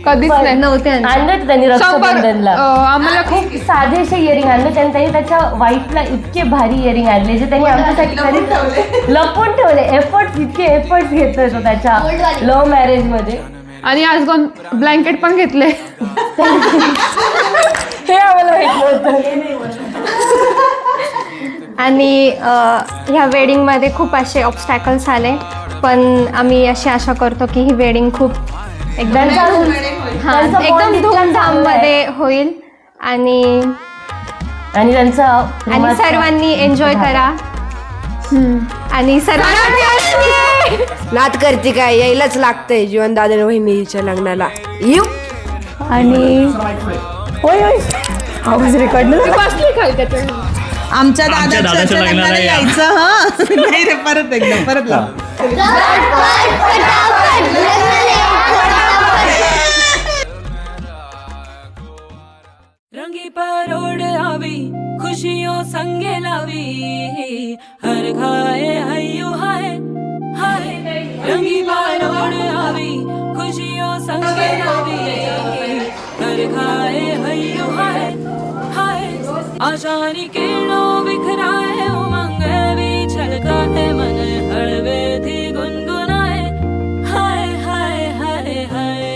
कधीच नव्हते आणले होते त्यांनी रक्षाबंधनला. आम्हाला खूप साधे असे इयरिंग आणले. त्यांनी त्याच्या वाईफला इतके भारी इयरिंग आणले जे त्यांनी आमच्यासाठी कधीच लपून ठेवले. इतके एफर्ट्स घेतोय तो त्याच्या लव्ह मॅरेज मध्ये. आणि आज दोन ब्लँकेट पण घेतले. हे आम्हाला माहित नव्हतं. आणि ह्या वेडिंगमध्ये खूप असे ऑब्स्टॅकल्स आले पण आम्ही अशी आशा करतो की ही वेडिंग खूप एकदम धूमधाममध्ये होईल आणि सर्वांनी एन्जॉय करा. आणि सर्वांना नाद करते काय यायलाच लागतंय जीवन दादा वहिनीच्या लग्नाला येऊ. आणि होय आवाज रेकॉर्ड आमच्या दादाच्या लग्नाला यायचं. नाही रे परत एकदा रंगी परोड़ आवी खुशियों संगे लावी हर खाए हयू हाय हाय. रंगी परोड़ आवी खुशियों संगे लावी हर खाए हयू हाय हाय. आशानी किरणों बिखराए उमंग भी छलकाए मन हळवे थी गुनगुनाए हाय हाय हाय हाय.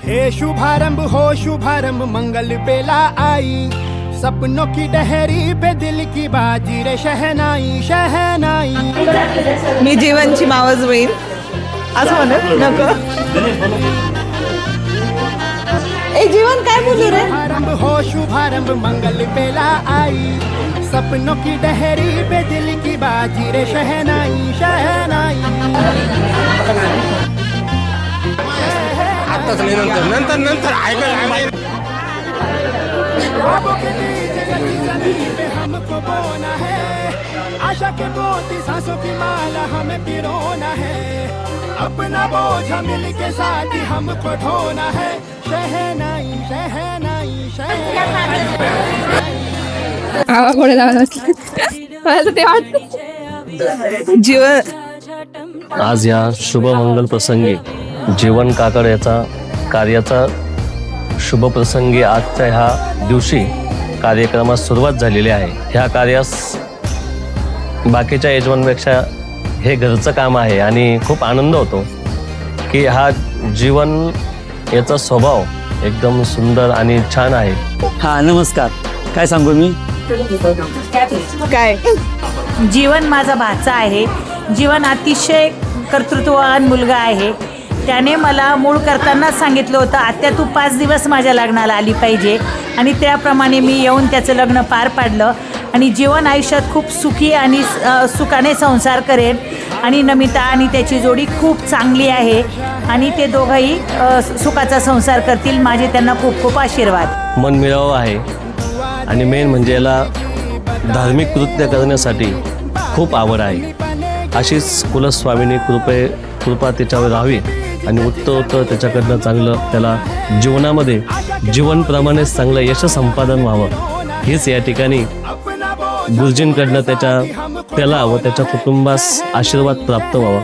हे शुभारंभ हो शुभारंभ मंगल बेला आई. सपनों की डहरी पे दिल की बाजी रे शहनाई शहनाई. मी जीवनची मावस बहीण असं म्हणत नको. ए जीवन काय बोलू रे. शुभारंभ हो शुभारंभ मंगल बेला आई. सपनों की डहरी पे दिल की बाजी रे शहनाई शहनाई. नंतर हमको बोना है. आशा के मोती सांसों की माला हमें पिरोना है. अपना बोझ मिल के साथ ही हमको ढोना है. शहनाई शहनाई शहनाई. जीवन आज या शुभमंगल प्रसंगी जीवन काकड याचा कार्याचा शुभप्रसंगी आजच्या ह्या दिवशी कार्यक्रमास सुरुवात झालेली आहे. ह्या कार्यास बाकीच्या यजमानपेक्षा हे घरचं काम आहे आणि खूप आनंद होतो की हा जीवन याचा स्वभाव एकदम सुंदर आणि छान आहे. हा नमस्कार. काय सांगू मी? काय जीवन माझा भाचा आहे. जीवन अतिशय कर्तृत्ववान मुलगा आहे. त्याने मला मूळ करतानाच सांगितलं होतं, आत्या तू 5 दिवस माझ्या लग्नाला आली पाहिजे, आणि त्याप्रमाणे मी येऊन त्याचं लग्न पार पाडलं. आणि जीवन आयुष्यात खूप सुखी आणि सुखाने संसार करेल. आणि नमिता आणि त्याची जोडी खूप चांगली आहे आणि ते दोघंही सुखाचा संसार करतील. माझे त्यांना खूप खूप आशीर्वाद. मन मिळावं आहे आणि मेन म्हणजे याला धार्मिक कृत्य करण्यासाठी खूप आवड आहे. अशीच कुलस्वामिनी कृपा त्याच्यावर राहावी आणि उत्तर त्याच्याकडनं चांगलं त्याला जीवनामध्ये जीवनप्रमाणेच चांगलं यश संपादन व्हावं हेच या ठिकाणी गुरुजींकडनं त्याला व त्याच्या कुटुंबास आशीर्वाद प्राप्त व्हावा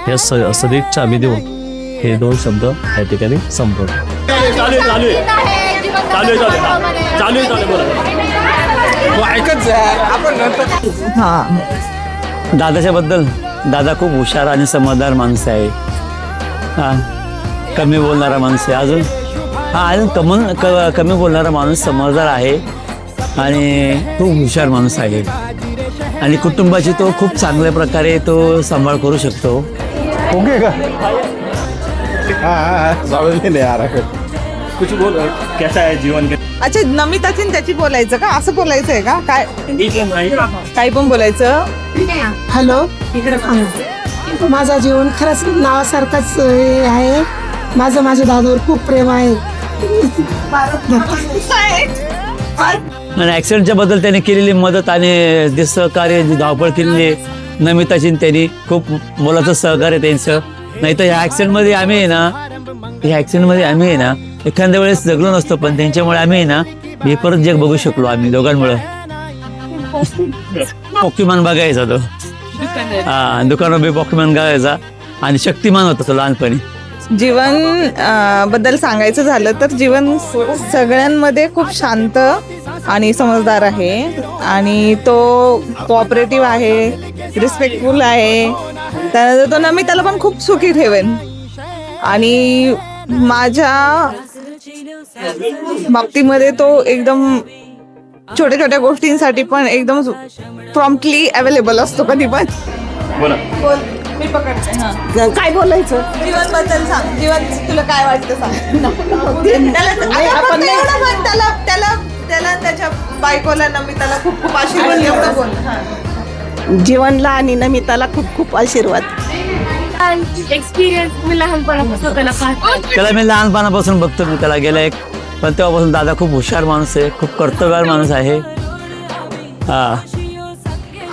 या सदिच्छा आम्ही देऊन हे 2 शब्द या ठिकाणी संपवतो. दादाच्या बद्दल दादा खूप हुशार आणि समजदार माणूस आहे. कमी बोलणारा माणूस आहे. अजून कमी बोलणारा माणूस समजदार आहे आणि खूप हुशार माणूस आहे. आणि कुटुंबाची तो खूप चांगल्या प्रकारे तो सांभाळ करू शकतो. ओके का? कुछ बोल कैसा है जीवन के. अच्छा नमिताची त्याची बोलायचं का? असं बोलायचं आहे का? काय काही पण बोलायचं. हॅलो, माझा जीवन खरंच नावासारखंच आहे. माझं माझ्या दादावर खूप प्रेम आहे. आणि ॲक्सिडेंटच्या बद्दल त्याने केलेली मदत आणि जे सहकार्य धावपळ केलेली नमिताची त्यांनी खूप मोलाचं सहकार्य त्यांचं. नाही तर ह्या ॲक्सिडेंटमध्ये आम्ही आहे ना एखाद्या वेळेस जगलो नसतो, पण त्यांच्यामुळे आम्ही आहे ना हे परत जग बघू शकलो आम्ही दोघांमुळे. पॉकीमॅन बघायचा तो. दुकानावर बी पॉकीमॅन बघायचा आणि शक्तिमान होता तो लहानपणी. जीवन बद्दल सांगायचं झालं तर जीवन सगळ्यांमध्ये खूप शांत आणि समजदार आहे आणि तो कोऑपरेटिव्ह आहे, रिस्पेक्टफुल आहे. त्यानंतर तो नमिताला पण खूप सुखी ठेवेन. आणि माझ्या बाबतीमध्ये तो एकदम छोट्या छोट्या गोष्टींसाठी पण एकदम प्रॉम्प्टली अवेलेबल असतो कधी पण. बोल मी पकडते. काय बोलायचं जीवन बद्दल सांग. जीवन तुला काय वाटतं सांग. त्याला त्याच्या बायकोला नमिताला खूप खूप आशीर्वाद. एवढं बोल. जीवनला आणि नमिताला खूप खूप आशीर्वाद. एक्सपिरियन्स मी लहानपणापासून त्याला मी लहानपणापासून बघतो मी त्याला गेला पण तेव्हापासून दादा खूप हुशार माणूस आहे, खूप कर्तव्यवान माणूस आहे.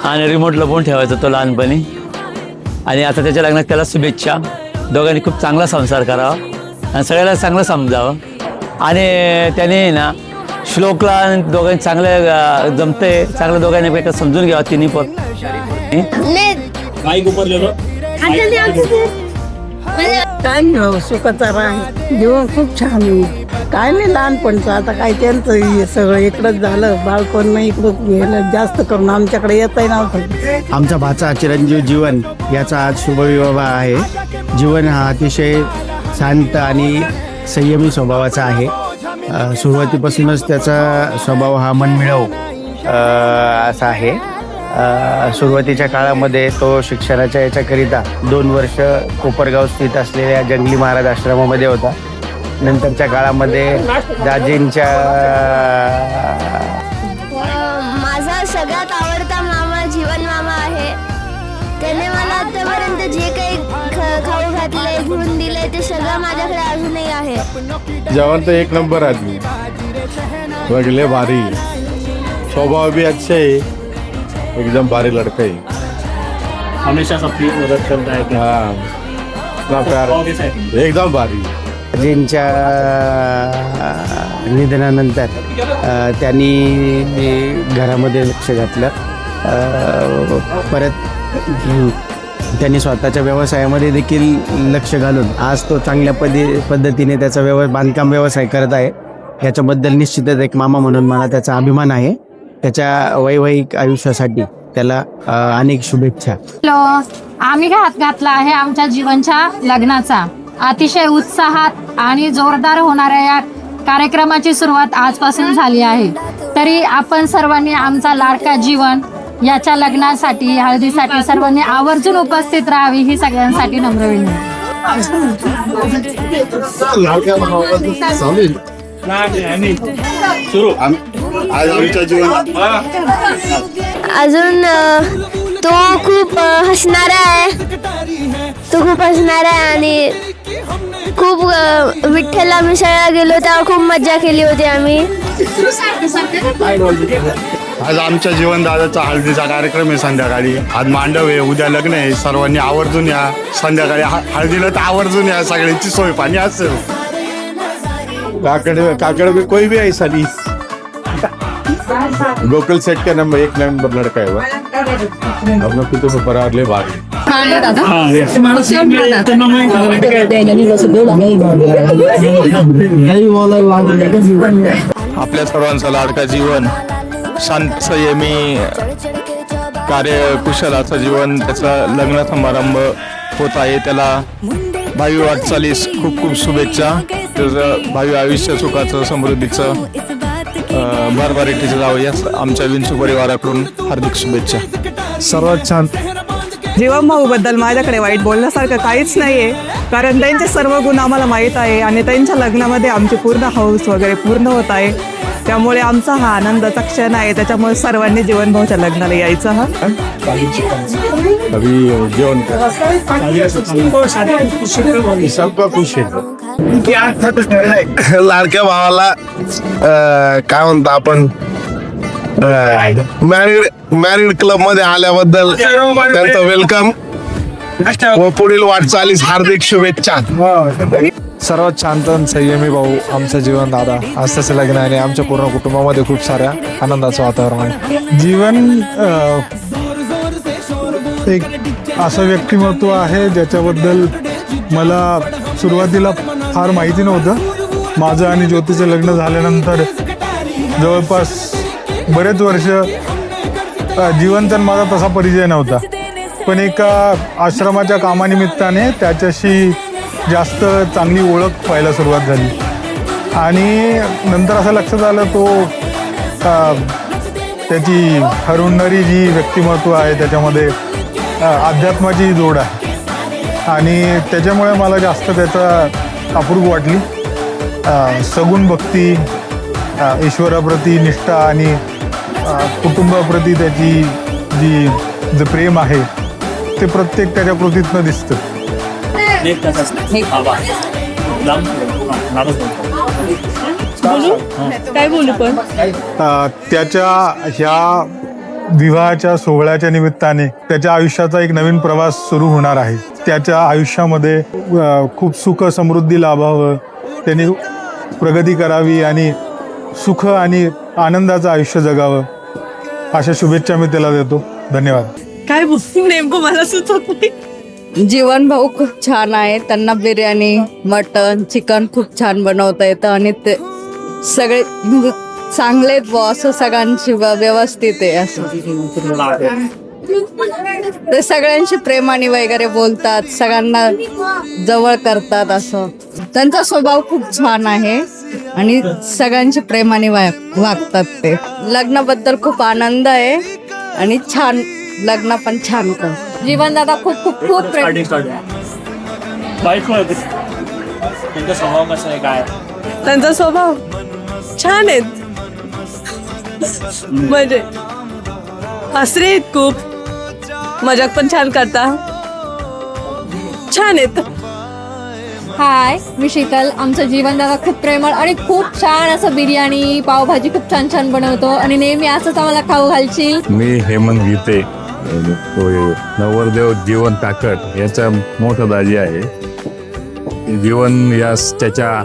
आणि रिमोट लपवून ठेवायचा तो लहानपणी. आणि आता त्याच्या लग्नात त्याला शुभेच्छा. दोघांनी खूप चांगला संसार करावा आणि सगळ्याला चांगलं समजावं. आणि त्याने ना श्लोकला दोघांनी चांगलं जमते, चांगलं दोघांनी एकमेकांना समजून घ्यावं तिन्ही पण. काय नाही सुखाचा राह जीवन खूप छान आहे. काय नाही लहानपणचं आता काय त्यांचं सगळं इकडंच झालं. बाळपण नाही इकडं गेलं जास्त करून आमच्याकडे येतही नव्हतं. आमचा भाचा चिरंजीव जीवन याचा आज शुभविवाह आहे. जीवन हा अतिशय शांत आणि संयमी स्वभावाचा आहे. सुरुवातीपासूनच त्याचा स्वभाव हा मनमिळावू असा आहे. सुरुवातीच्या काळामध्ये तो शिक्षणाच्या याच्याकरिता 2 वर्ष कोपरगाव स्थित असलेल्या जंगली महाराज आश्रमामध्ये होता. नंतरच्या काळामध्ये दाजींच्या माझा सगळ्यात आवडता मामा जीवन मामा आहे. त्याने मला आतापर्यंत जे काही खाऊ घातलंय घेऊन दिलंय ते सगळं माझ्याकडे अजूनही आहे. जवान तो 1 नंबर आदमी, बगले भारी, स्वभाव भी अच्छे है, एकदम भारी लड़का है. हमेशा सबकी मदद करता है. हाँ प्यार एकदम भारी. दाजींच्या निधनानंतर त्यांनी घरामध्ये लक्ष घातलं. परत त्यांनी स्वतःच्या व्यवसायामध्ये देखील लक्ष घालून आज तो चांगल्या पद्धतीने त्याचा बांधकाम व्यवसाय करत आहे. याच्याबद्दल निश्चितच एक मामा म्हणून मला त्याचा अभिमान आहे. त्याच्या वैवाहिक आयुष्यासाठी त्याला अनेक शुभेच्छा. आम्ही हात घातला आहे आमच्या जीवनच्या लग्नाचा अतिशय उत्साहात आणि जोरदार होणाऱ्या या कार्यक्रमाची सुरुवात आजपासून झाली आहे. तरी आपण सर्वांनी आमचा लाडका जीवन याच्या लग्नासाठी हळदीसाठी सर्वांनी आवर्जून उपस्थित राहावी ही सगळ्यांसाठी नम्र विनंती. अजून तो खूप हसणारा आहे. तो खूप हसणारा आहे आणि खूप विठ्ठलला मिसळला गेलो तेव्हा खूप मजा केली होती आम्ही. आज आमच्या जीवनदादाचा हळदीचा कार्यक्रम आहे संध्याकाळी. आज मांडव आहे, उद्या लग्न आहे. सर्वांनी आवर्जून या. संध्याकाळी हळदीला तर आवर्जून या. सगळ्यांची सोय पाणी असेल. काकड़ में कोई भी ऐसा नहीं. लोकल सेट का नंबर 1 नंबर लड़का है वो. हम लोग तो बराबर ले बात. आपल्या सर्वांचा लाडका जीवन, शांत संयमी कार्यकुशल असं जीवन, त्याचा लग्न समारंभ होत आहे. त्याला भावी वाटचालीस खूप खूप शुभेच्छा. त्याचं भावी आयुष्य सुखाचं समृद्धीचं भरभराटीचं जावं याच आमच्या विंचू परिवाराकडून हार्दिक शुभेच्छा. सर्वात छान. जीवन भाऊबद्दल माझ्याकडे वाईट बोलण्यासारखं काहीच नाही आहे, कारण त्यांचे सर्व गुण आम्हाला माहीत आहे आणि त्यांच्या लग्नामध्ये आमची पूर्ण हौस वगैरे पूर्ण होत आहे. त्यामुळे आमचा हा आनंदाचा क्षण आहे. त्याच्यामुळे सर्वांनी जीवन भाऊच्या लग्नाला यायचं. हा सबका खुश आहे. लाडक्या भावाला काय म्हणतो आपण मॅरिड क्लब मध्ये आल्याबद्दल त्यांचं वेलकम व पुढील वाटचालीस हार्दिक शुभेच्छा. सर्वात शांत संयमी भाऊ आमचं जीवन दादा. आज त्याचं लग्न आणि आमच्या पूर्ण कुटुंबामध्ये खूप साऱ्या आनंदाचं वातावरण आहे. जीवन एक असं व्यक्तिमत्व आहे ज्याच्याबद्दल मला सुरुवातीला फार माहिती नव्हतं. माझं आणि ज्योतीचं लग्न झाल्यानंतर जवळपास बरेच वर्ष जीवन तर माझा तसा परिचय नव्हता, पण एका आश्रमाच्या कामानिमित्ताने त्याच्याशी जास्त चांगली ओळख व्हायला सुरुवात झाली आणि नंतर असं लक्षात आलं तो त्याची हरवणारी जी व्यक्तिमत्व आहे त्याच्यामध्ये अध्यात्माची जोड आहे आणि त्याच्यामुळे मला जास्त त्याचा अपूर्व वाटली. सगुण भक्ती, ईश्वराप्रती निष्ठा आणि कुटुंबाप्रती त्याची जे प्रेम आहे ते प्रत्येक त्याच्या कृतीतनं दिसतं. काय बोलू पण त्याच्या ह्या विवाहाच्या सोहळ्याच्या निमित्ताने त्याच्या आयुष्याचा एक नवीन प्रवास सुरू होणार आहे. त्याच्या आयुष्यामध्ये खूप सुख समृद्धी लाभावं, त्यांनी प्रगती करावी आणि सुख आणि आनंदाचं आयुष्य जगावं अशा शुभेच्छा मी त्याला देतो. धन्यवाद. काय बोलू नेमकं मला सुचत नाही. जीवन भाऊ खूप छान आहे. त्यांना बिर्याणी, मटन, चिकन खूप छान बनवता येतं आणि ते सगळे चांगलेच बॉस सगळ्यांशी व्यवस्थित आहे. असं ते सगळ्यांशी प्रेमाने वगैरे बोलतात, सगळ्यांना जवळ करतात. असं त्यांचा स्वभाव खूप छान आहे आणि सगळ्यांची प्रेमाने वागतात. ते लग्नाबद्दल खूप आनंद आहे आणि छान लग्न पण छान कर. जीवन दादा खूप खूप खूप त्यांचा स्वभाव कसा आहे, काय त्यांचा स्वभाव छान आहेत, म्हणजे हसरे आहेत, खूप मजाक पण छान करता, छान आहेत. हाय, मी शीतल. आमचं जीवन दादा खूप प्रेमळ आणि खूप छान असं बिर्याणी, पावभाजी खूप छान छान बनवतो आणि नेहमी असंच आम्हाला खाऊ घालशील. मी हेमंत गीते, नवरदेव जीवन काकड याचा मोठा दाजी आहे. जीवन यास त्याच्या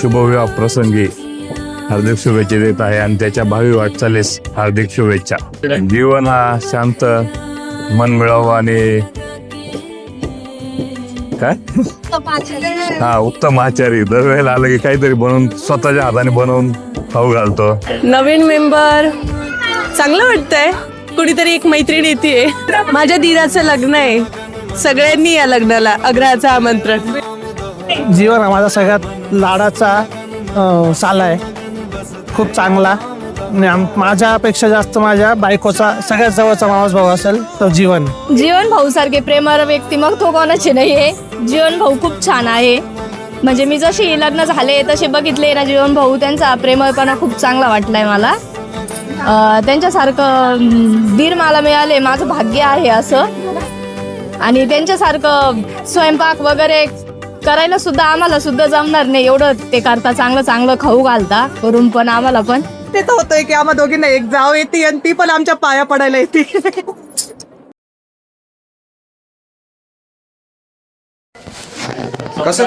शुभविवाह प्रसंगी हार्दिक शुभेच्छा देत आहे आणि त्याच्या भावी वाटचालीस हार्दिक शुभेच्छा. जीवन हा शांत, मन मिळावं आणि काय उत्तम आचारी. दरवेळेला आलं की काहीतरी बनवून स्वतःच्या हाताने बनवून खाऊ घालतो. नवीन मेंबर चांगलं वाटतंय. कुणीतरी एक मैत्रीण येते. माझ्या दीराचं लग्न आहे, सगळ्यांनी या लग्नाला अग्रहाचं आमंत्रण. जीवन हा माझा सगळ्यात लाडाचा साला आहे, खूप चांगला. आणि माझ्यापेक्षा जास्त माझ्या बायकोचा सगळ्यात जवळचा मावस भाऊ असेल तो जीवन. जीवन भाऊ सारखे प्रेमळ व्यक्ती मग तो कोणाचे नाही आहे. जीवन भाऊ खूप छान आहे. म्हणजे मी जशी लग्न झाले तसे बघितले ना जीवन भाऊ, त्यांचा प्रेमळपणा खूप चांगला वाटलाय मला. त्यांच्यासारखं दीर मला मिळाले, माझं भाग्य आहे असं. आणि त्यांच्यासारखं स्वयंपाक वगैरे करायला सुद्धा आम्हाला सुद्धा जमणार नाही एवढं ते करता. चांगलं चांगलं खाऊ घालता करून पण आम्हाला पण. ते तर होतंय की आम्हा दोघींना एक जाव येते आणि ती पण आमच्या पाया पडायला येते. कसं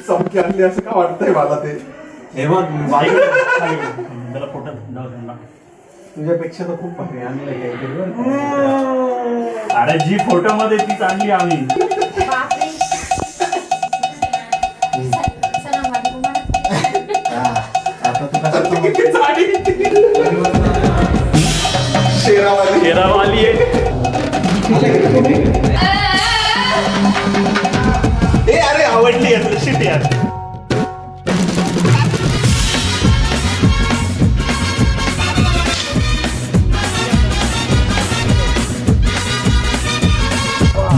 चमकी आणली असं का वाटतंय मला ते. तुझ्यापेक्षा तर खूप भारी आणलंय. अरे जी फोटो मध्ये ती चांगली आम्ही. शेरावाली अरे आवडली शिट यार.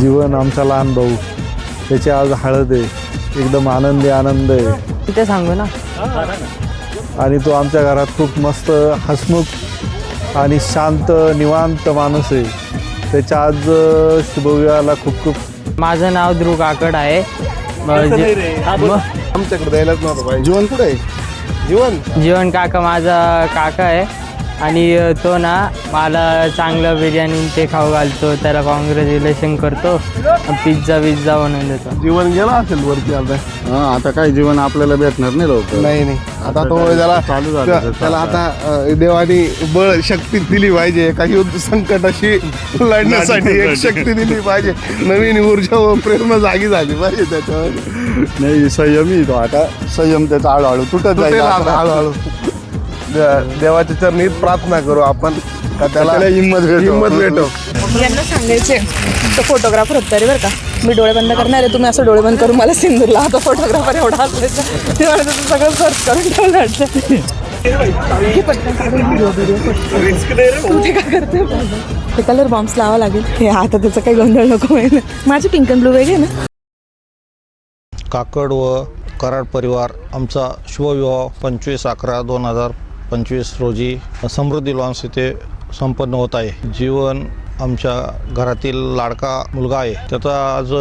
जीवन आमचा लहान भाऊ, त्याची आज हळद आहे, एकदम आनंद आहे. ते सांगू ना. आणि तो आमच्या घरात खूप मस्त हसमुख आणि शांत निवांत माणूस आहे. त्याच्या आज शुभविवाहाला खूप खूप. माझं नाव ध्रुव काकड आहे. आमच्याकडे द्यायलाच नव्हतं पाहिजे. जीवन कुठे आहे? जीवन काका माझा काका आहे. आणि तो ना मला चांगलं बिर्याणी ते खाऊ घालतो, त्याला कॉंग्रॅच्युलेशन करतो, पिझ्झा बनवून देतो. जीवन गेला असेल वरती आता. आता काय जीवन आपल्याला भेटणार नाही लवकर. नाही आता तो त्याला आता देवाने बळ शक्ती दिली पाहिजे. काही युद्ध संकटाशी लढण्यासाठी एक शक्ती दिली पाहिजे. नवीन ऊर्जा व प्रेरणा जागी झाली पाहिजे त्याच्यावर. नाही संयमी तो आता. संयम त्याचा हळूहळू तुटत जाईल. हळूहळू देवाच्या चरणी प्रार्थना करू आपण का त्याला हिंमत भेटो. यांना सांगायचे तो फोटोग्राफर होता रे बरं का. मी डोळे बंद करणार आहे, तुम्ही असं डोळे बंद करून मला सीन दिला. तो फोटोग्राफर एवढा असायचा, ते मला तसं सगळं सर्च करून ठेवलं वाटतं. तू ते काय करते? ते कलर बॉम्ब्स लावा लागेल. हे आता त्याचं काही गोंधळ नको आहे ना. माझी पिंक अँड ब्लू वेगळे ना. काकड व कराड परिवार आमचा शुभविवाह 25/11/2025 रोजी समृद्धी लॉन्स येथे संपन्न होत आहे. जीवन आमच्या घरातील लाडका मुलगा आहे, त्याचा आज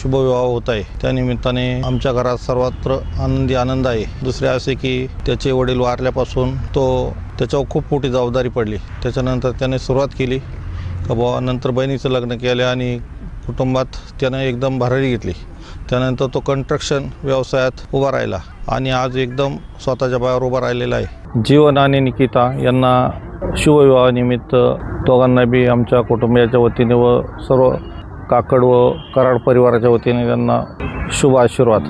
शुभविवाह होत आहे. त्यानिमित्ताने आमच्या घरात सर्वत्र आनंद आहे. दुसरे असे की त्याचे वडील वारल्यापासून त्याच्यावर खूप मोठी जबाबदारी पडली. त्याच्यानंतर त्याने सुरुवात केली का बाबा, नंतर बहिणीचं लग्न केलं आणि कुटुंबात त्यानं एकदम भरारी घेतली. त्यानंतर तो कन्स्ट्रक्शन व्यवसायात उभा राहिला आणि आज एकदम स्वतःच्या पायावर उभा राहिलेला आहे. जीवन आणि निकिता यांना शुभविवाहानिमित्त दोघांना बी आमच्या कुटुंबियाच्या वतीने व सर्व काकड व कराड परिवाराच्या वतीने त्यांना शुभ आशीर्वाद.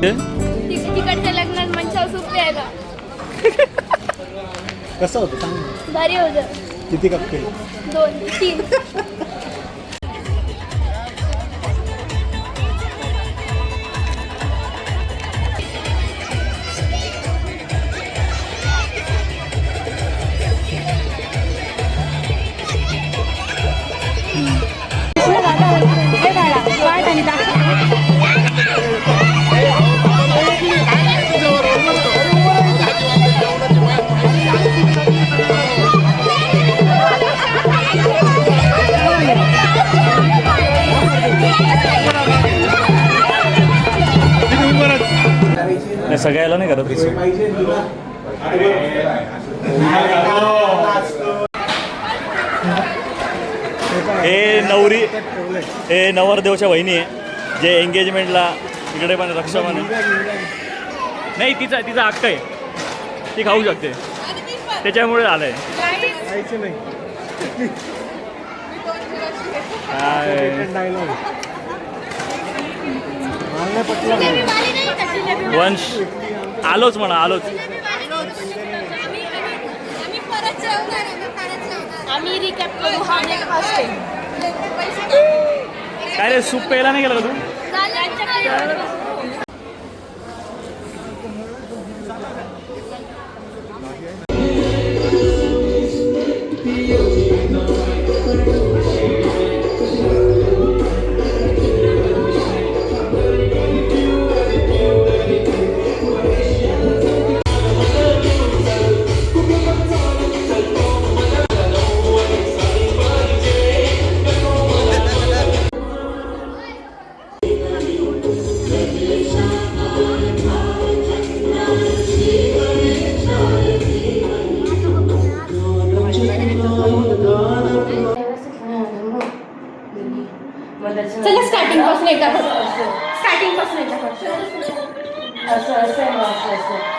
वाटते? तिकडच्या लग्नात मंचावर सूप प्यायला कसं होतं सांग. भारी होतं. किती कप केले? 2-3. नाही सगळ्याला नाही करत. हे नवरदेवच्या बहिणी आहे जे एंगेजमेंटला इकडे पण रक्षाबंधन नाही तिचा हक्क आहे, ती खाऊ शकते त्याच्यामुळे आलंय. वंश आलोच म्हणा आलोच. काय रे सूप प्यायला नाही गेला का तू? चला स्टार्टिंग पासून एकदा स्टार्टिंग पासून एकदा असं असं असं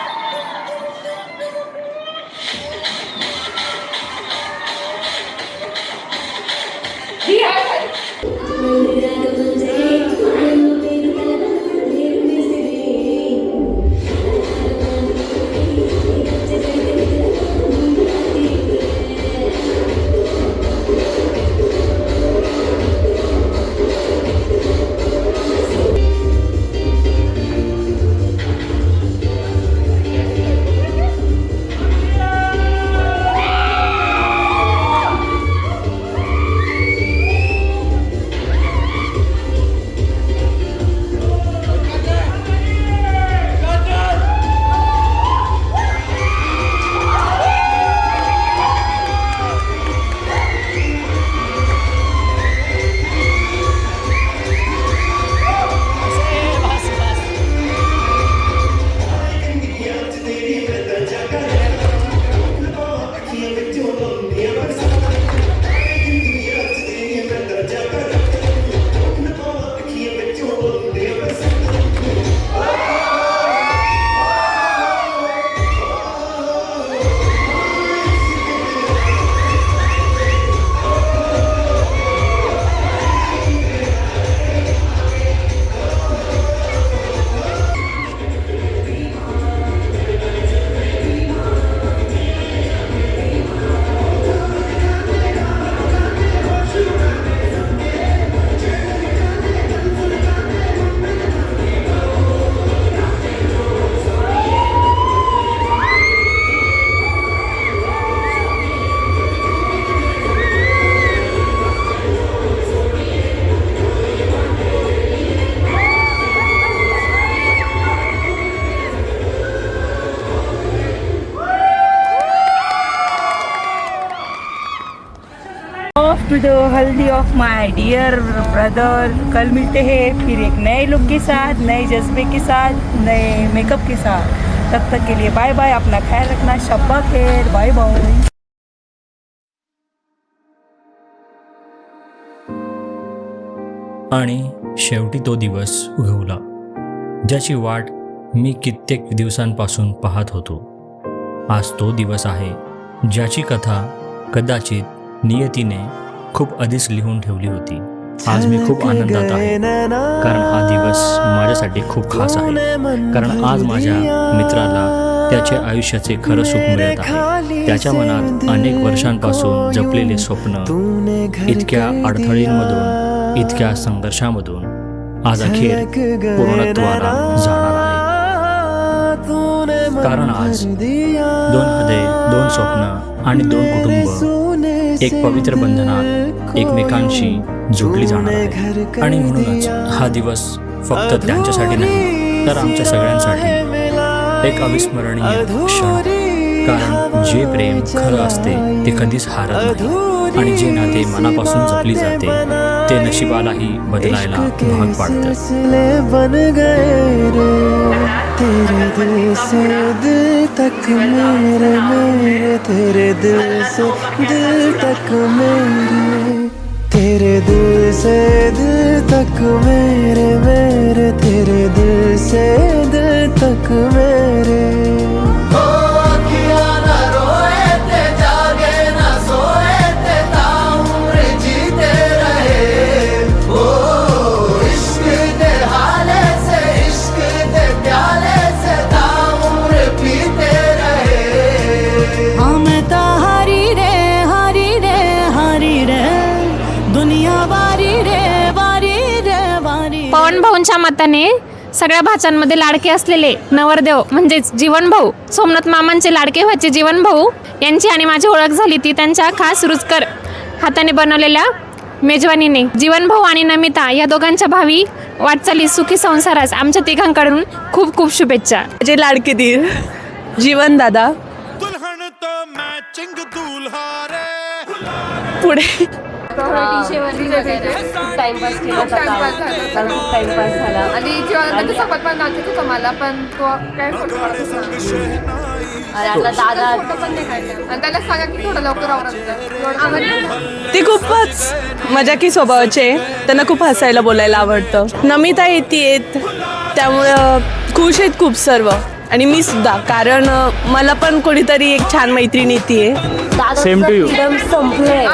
to the haldi of my dear brother. कल मिलते हैं फिर एक नए लुक के साथ, नए जज्बे के साथ, नए मेकअप के साथ. तब तक के लिए बाय बाय. अपना ख्याल रखना. शब्बा खैर. Bye bye. आणि शेवटी तो दिवस उगवला ज्याची वाट मी कित्येक दिवसांपासून पाहत होतो. आज तो दिवस आहे ज्याची कथा कदाचित नियतीने खूप आधीच लिहून ठेवली होती. आज मी खूप आनंदात आहे, कारण हा दिवस माझ्यासाठी खूप खास आहे. कारण आज माझ्या मित्राला त्याच्या आयुष्याचे खरं सुख मिळत आहे. त्याच्या मनात अनेक वर्षांपासून जपलेले स्वप्न इतक्या अडथळींमधून, इतक्या संघर्षामधून आज अखेर पूर्णत्वाला जाणार आहे. कारण आज 2 हृदय, 2 स्वप्न आणि 2 कुटुंब एक पवित्र बंधनात एकमेकांशी जोडली जाणार आहे. आणि म्हणूनच हा दिवस फक्त त्यांच्यासाठी नाही, तर आमच्या सगळ्यांसाठी एक अविस्मरणीय क्षण. कारण जे प्रेम खरं असते ते कधीच हारत नाही, आणि जे नाते मनापासून जपली जाते ते नशिबालाही बदलायला भाग पाडतं. तेरे दिल से दिल तक मेरे मेरे, तेरे दिल से दिल तक मेरे, तेरे दिल से दिल तक मेरे मेरे, तेरे दिल से दिल तक मेरे. पवन भाऊंच्या मताने सगळ्या भाच्यांमध्ये लाडके असलेले नवरदेव म्हणजेच जीवन भाऊ, सोमनाथ मामांचे लाडके व्हायचे जीवन भाऊ यांची आणि माझी ओळख झाली ती त्यांच्या खास रुचकर हाताने बनवलेल्या मेजवानीने. जीवन भाऊ आणि नमिता या दोघांच्या भावी वाटचाली सुखी संसारास आमच्या तिघांकडून खूप खूप शुभेच्छा. जे लाडके दीर जीवन दादा पुढे टाइमपास केला टाइमपास झाला आणि सोबत पण नाचत होता मला, पण तो काय आता दादा आणि त्याला सांगा की थोडं लवकर आवडत. ती खूपच मजाकी स्वभावाचे, त्यांना खूप हसायला बोलायला आवडतं. नमिता येत त्यामुळं खुश आहेत खूप सर्व, आणि मी सुद्धा, कारण मला पण कोणीतरी एक छान मैत्रीण येते. Same to you. संपले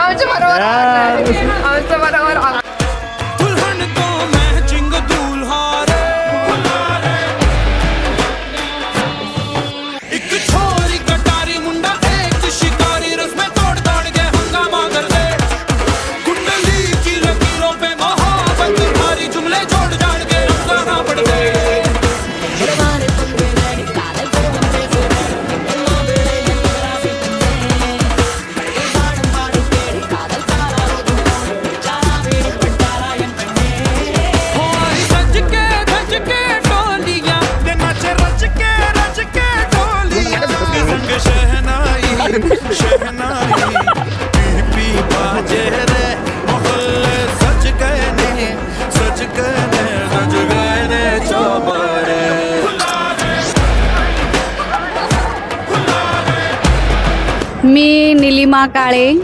मी निलिमा काळे,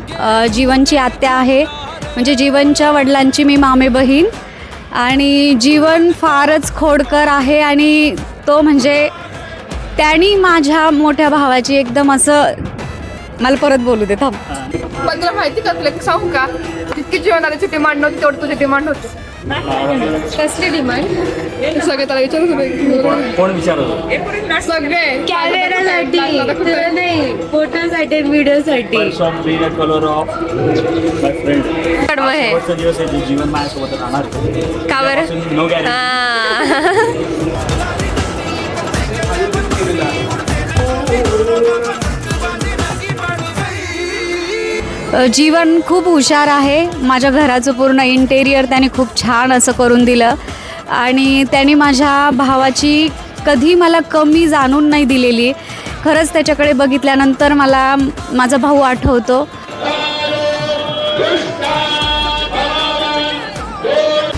जीवनची आत्या आहे. म्हणजे जीवनच्या वडिलांची मी मामे बहीण. आणि जीवन फारच खोडकर आहे, आणि तो म्हणजे त्यांनी माझ्या मोठ्या भावाची एकदम असं, मला परत बोलू दे थांब. पण तुला माहिती का, तुला सांगू का, जितकी जीवनाची डिमांड नव्हती तेवढी तुझी डिमांड होती. कसली डिमांड? सगळे त्याला विचारत कोण विचारत? सगळे कॅमेरासाठी नाही, फोटोसाठी, व्हिडिओसाठी. Colour of my friend. दिवस आहे जीवन माझ्यासोबत राहणार का बरं? No guarantee. जीवन खूप हुशार आहे. माझ्या घराचं पूर्ण इंटेरियर त्याने खूप छान असं करून दिलं, आणि त्याने माझ्या भावाची कधी मला कमी जाणून नाही दिलेली. खरंच त्याच्याकडे बघितल्यानंतर मला माझा भाऊ आठवतो.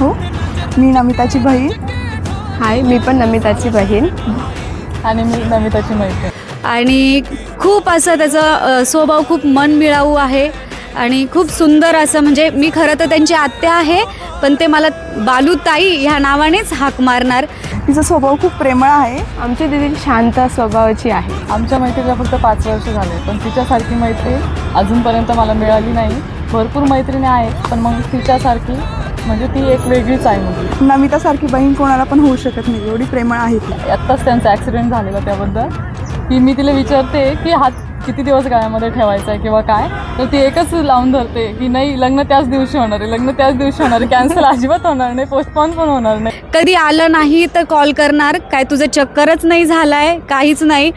हो, मी नमिताची बहीण. हाय, मी पण नमिताची बहीण. आणि मी नमिताची मैत्रीण. आणि खूप असं त्याचा स्वभाव खूप मनमिळाऊ आहे, आणि खूप सुंदर असं, म्हणजे मी खरं तर त्यांची आत्या आहे, पण ते मला बालूताई ह्या नावानेच हाक मारणार. तिचा स्वभाव खूप प्रेमळ आहे. आमची दीदी शांत स्वभावाची आहे. आमच्या मैत्रीला फक्त 5 वर्ष झाले, पण तिच्यासारखी मैत्री अजूनपर्यंत मला मिळाली नाही. भरपूर मैत्रिणी आहेत, पण मग तिच्यासारखी म्हणजे ती एक वेगळीच आहे मुलगी. नमितासारखी बहीण कोणाला पण होऊ शकत नाही, एवढी प्रेमळ आहे ती. आत्ताच त्यांचा ॲक्सिडेंट झालेला त्याबद्दल की मी तिला विचारते की हात किती दिवस गळ्यामध्ये ठेवायचा आहे किंवा काय, तर ती एकच लावून धरते की नाही लग्न त्याच दिवशी होणार आहे, लग्न त्याच दिवशी होणार आहे, कॅन्सल अजिबात होणार नाही, पोस्टपोन पण होणार नाही. कधी आलं नाही तर कॉल करणार, काय तुझं चक्करच नाही झालाय, काहीच नाही,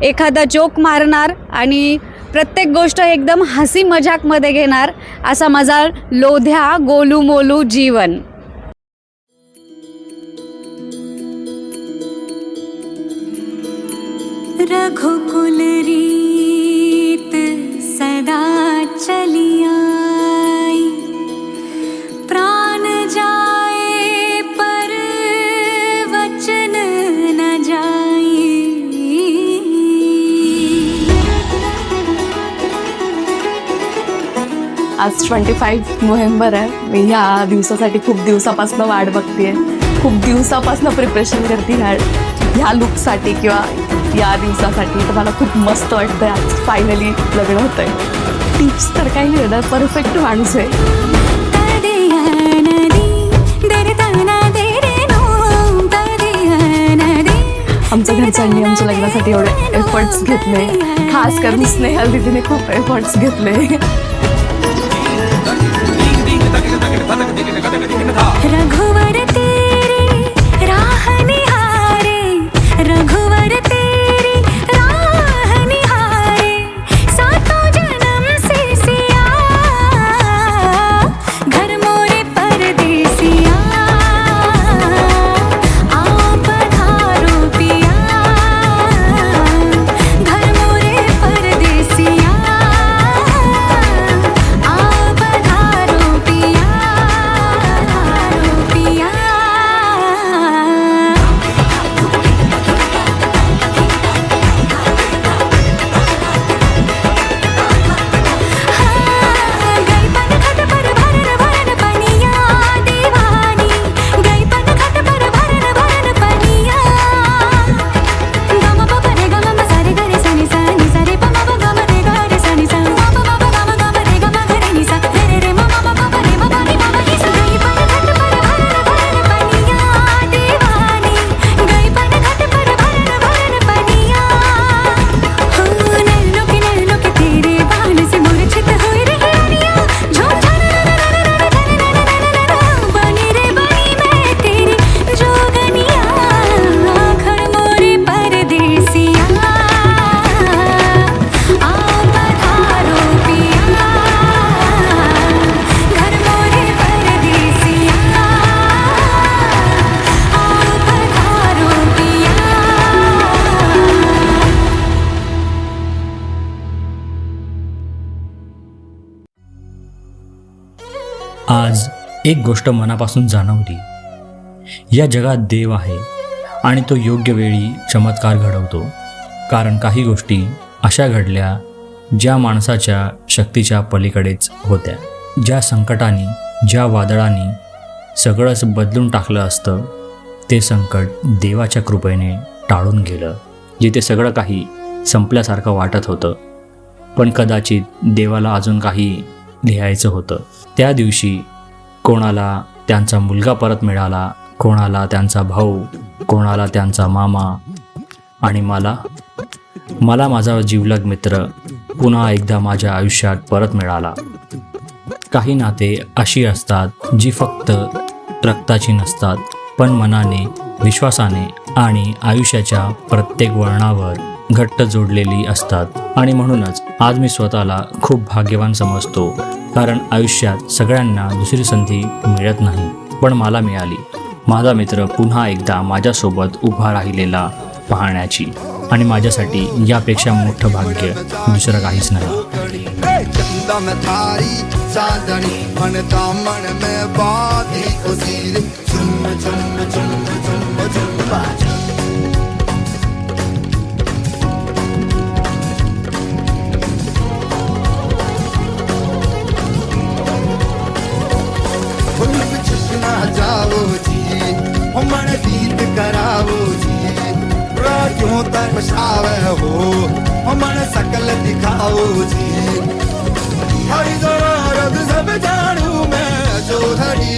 एखादा जोक मारणार आणि प्रत्येक गोष्ट एकदम हसी मजाकमध्ये घेणार, असा माझा लोध्या गोलू मोलू जीवन. रघुकुल रीत सदा चली आई, प्राण जाए पर वचन न जाई. आज 25 नोव्हेंबर आहे. मी ह्या दिवसासाठी खूप दिवसापासून वाट बघते, खूप दिवसापासून प्रिपरेशन करते ह्या लुकसाठी किंवा या दिवसासाठी. तर मला खूप मस्त वाटतं आज फायनली लग्न होतं आहे. टिप्स तर काही नाही देणार, परफेक्ट माणूस आहे. आमच्या घरच्यांनी आमच्या लग्नासाठी एवढे एफर्ट्स घेतले, खास करून स्नेहल दीदीने खूप एफर्ट्स घेतले. रघुवर तेरी राह निहारे, रघुवर तेरी राह निहारे, सातों जन्म से सिया, घर मोरे परदेसिया, आओ पधारो पिया, घर मोरे परदेसिया, आओ पधारो पिया. आज एक गोष्ट मनापासून जाणवली, या जगात देव आहे आणि तो योग्य वेळी चमत्कार घडवतो. कारण काही गोष्टी अशा घडल्या ज्या माणसाच्या शक्तीच्या पलीकडेच होत्या. ज्या संकटाने, ज्या वादळाने सगळंच बदलून टाकलं असतं, ते संकट देवाच्या कृपेने टाळून गेलं. जिथे सगळं काही संपल्यासारखं वाटत होतं, पण कदाचित देवाला अजून काही लिहायचं होतं. त्या दिवशी कोणाला त्यांचा मुलगा परत मिळाला, कोणाला त्यांचा भाऊ, कोणाला त्यांचा मामा, आणि मला माझा जिवलग मित्र पुन्हा एकदा माझ्या आयुष्यात परत मिळाला. काही नाते अशी असतात जी फक्त रक्ताची नसतात, पण मनाने, विश्वासाने आणि आयुष्याच्या प्रत्येक वळणावर घट्ट जोडलेली असतात. आणि म्हणूनच आज मी स्वतःला खूप भाग्यवान समजतो, कारण आयुष्यात सगळ्यांना दुसरी संधी मिळत नाही, पण मला मिळाली. माझा मित्र पुन्हा एकदा माझ्यासोबत उभा राहिलेला पाहण्याची, आणि माझ्यासाठी यापेक्षा मोठं भाग्य दुसरं काहीच नाही. जाओ जी, हो मन गीत कराओ जी, क्यों तपसावे हो मन सकल दिखाओ जी. हरि जरा रग सब जानू मैं चौधरी,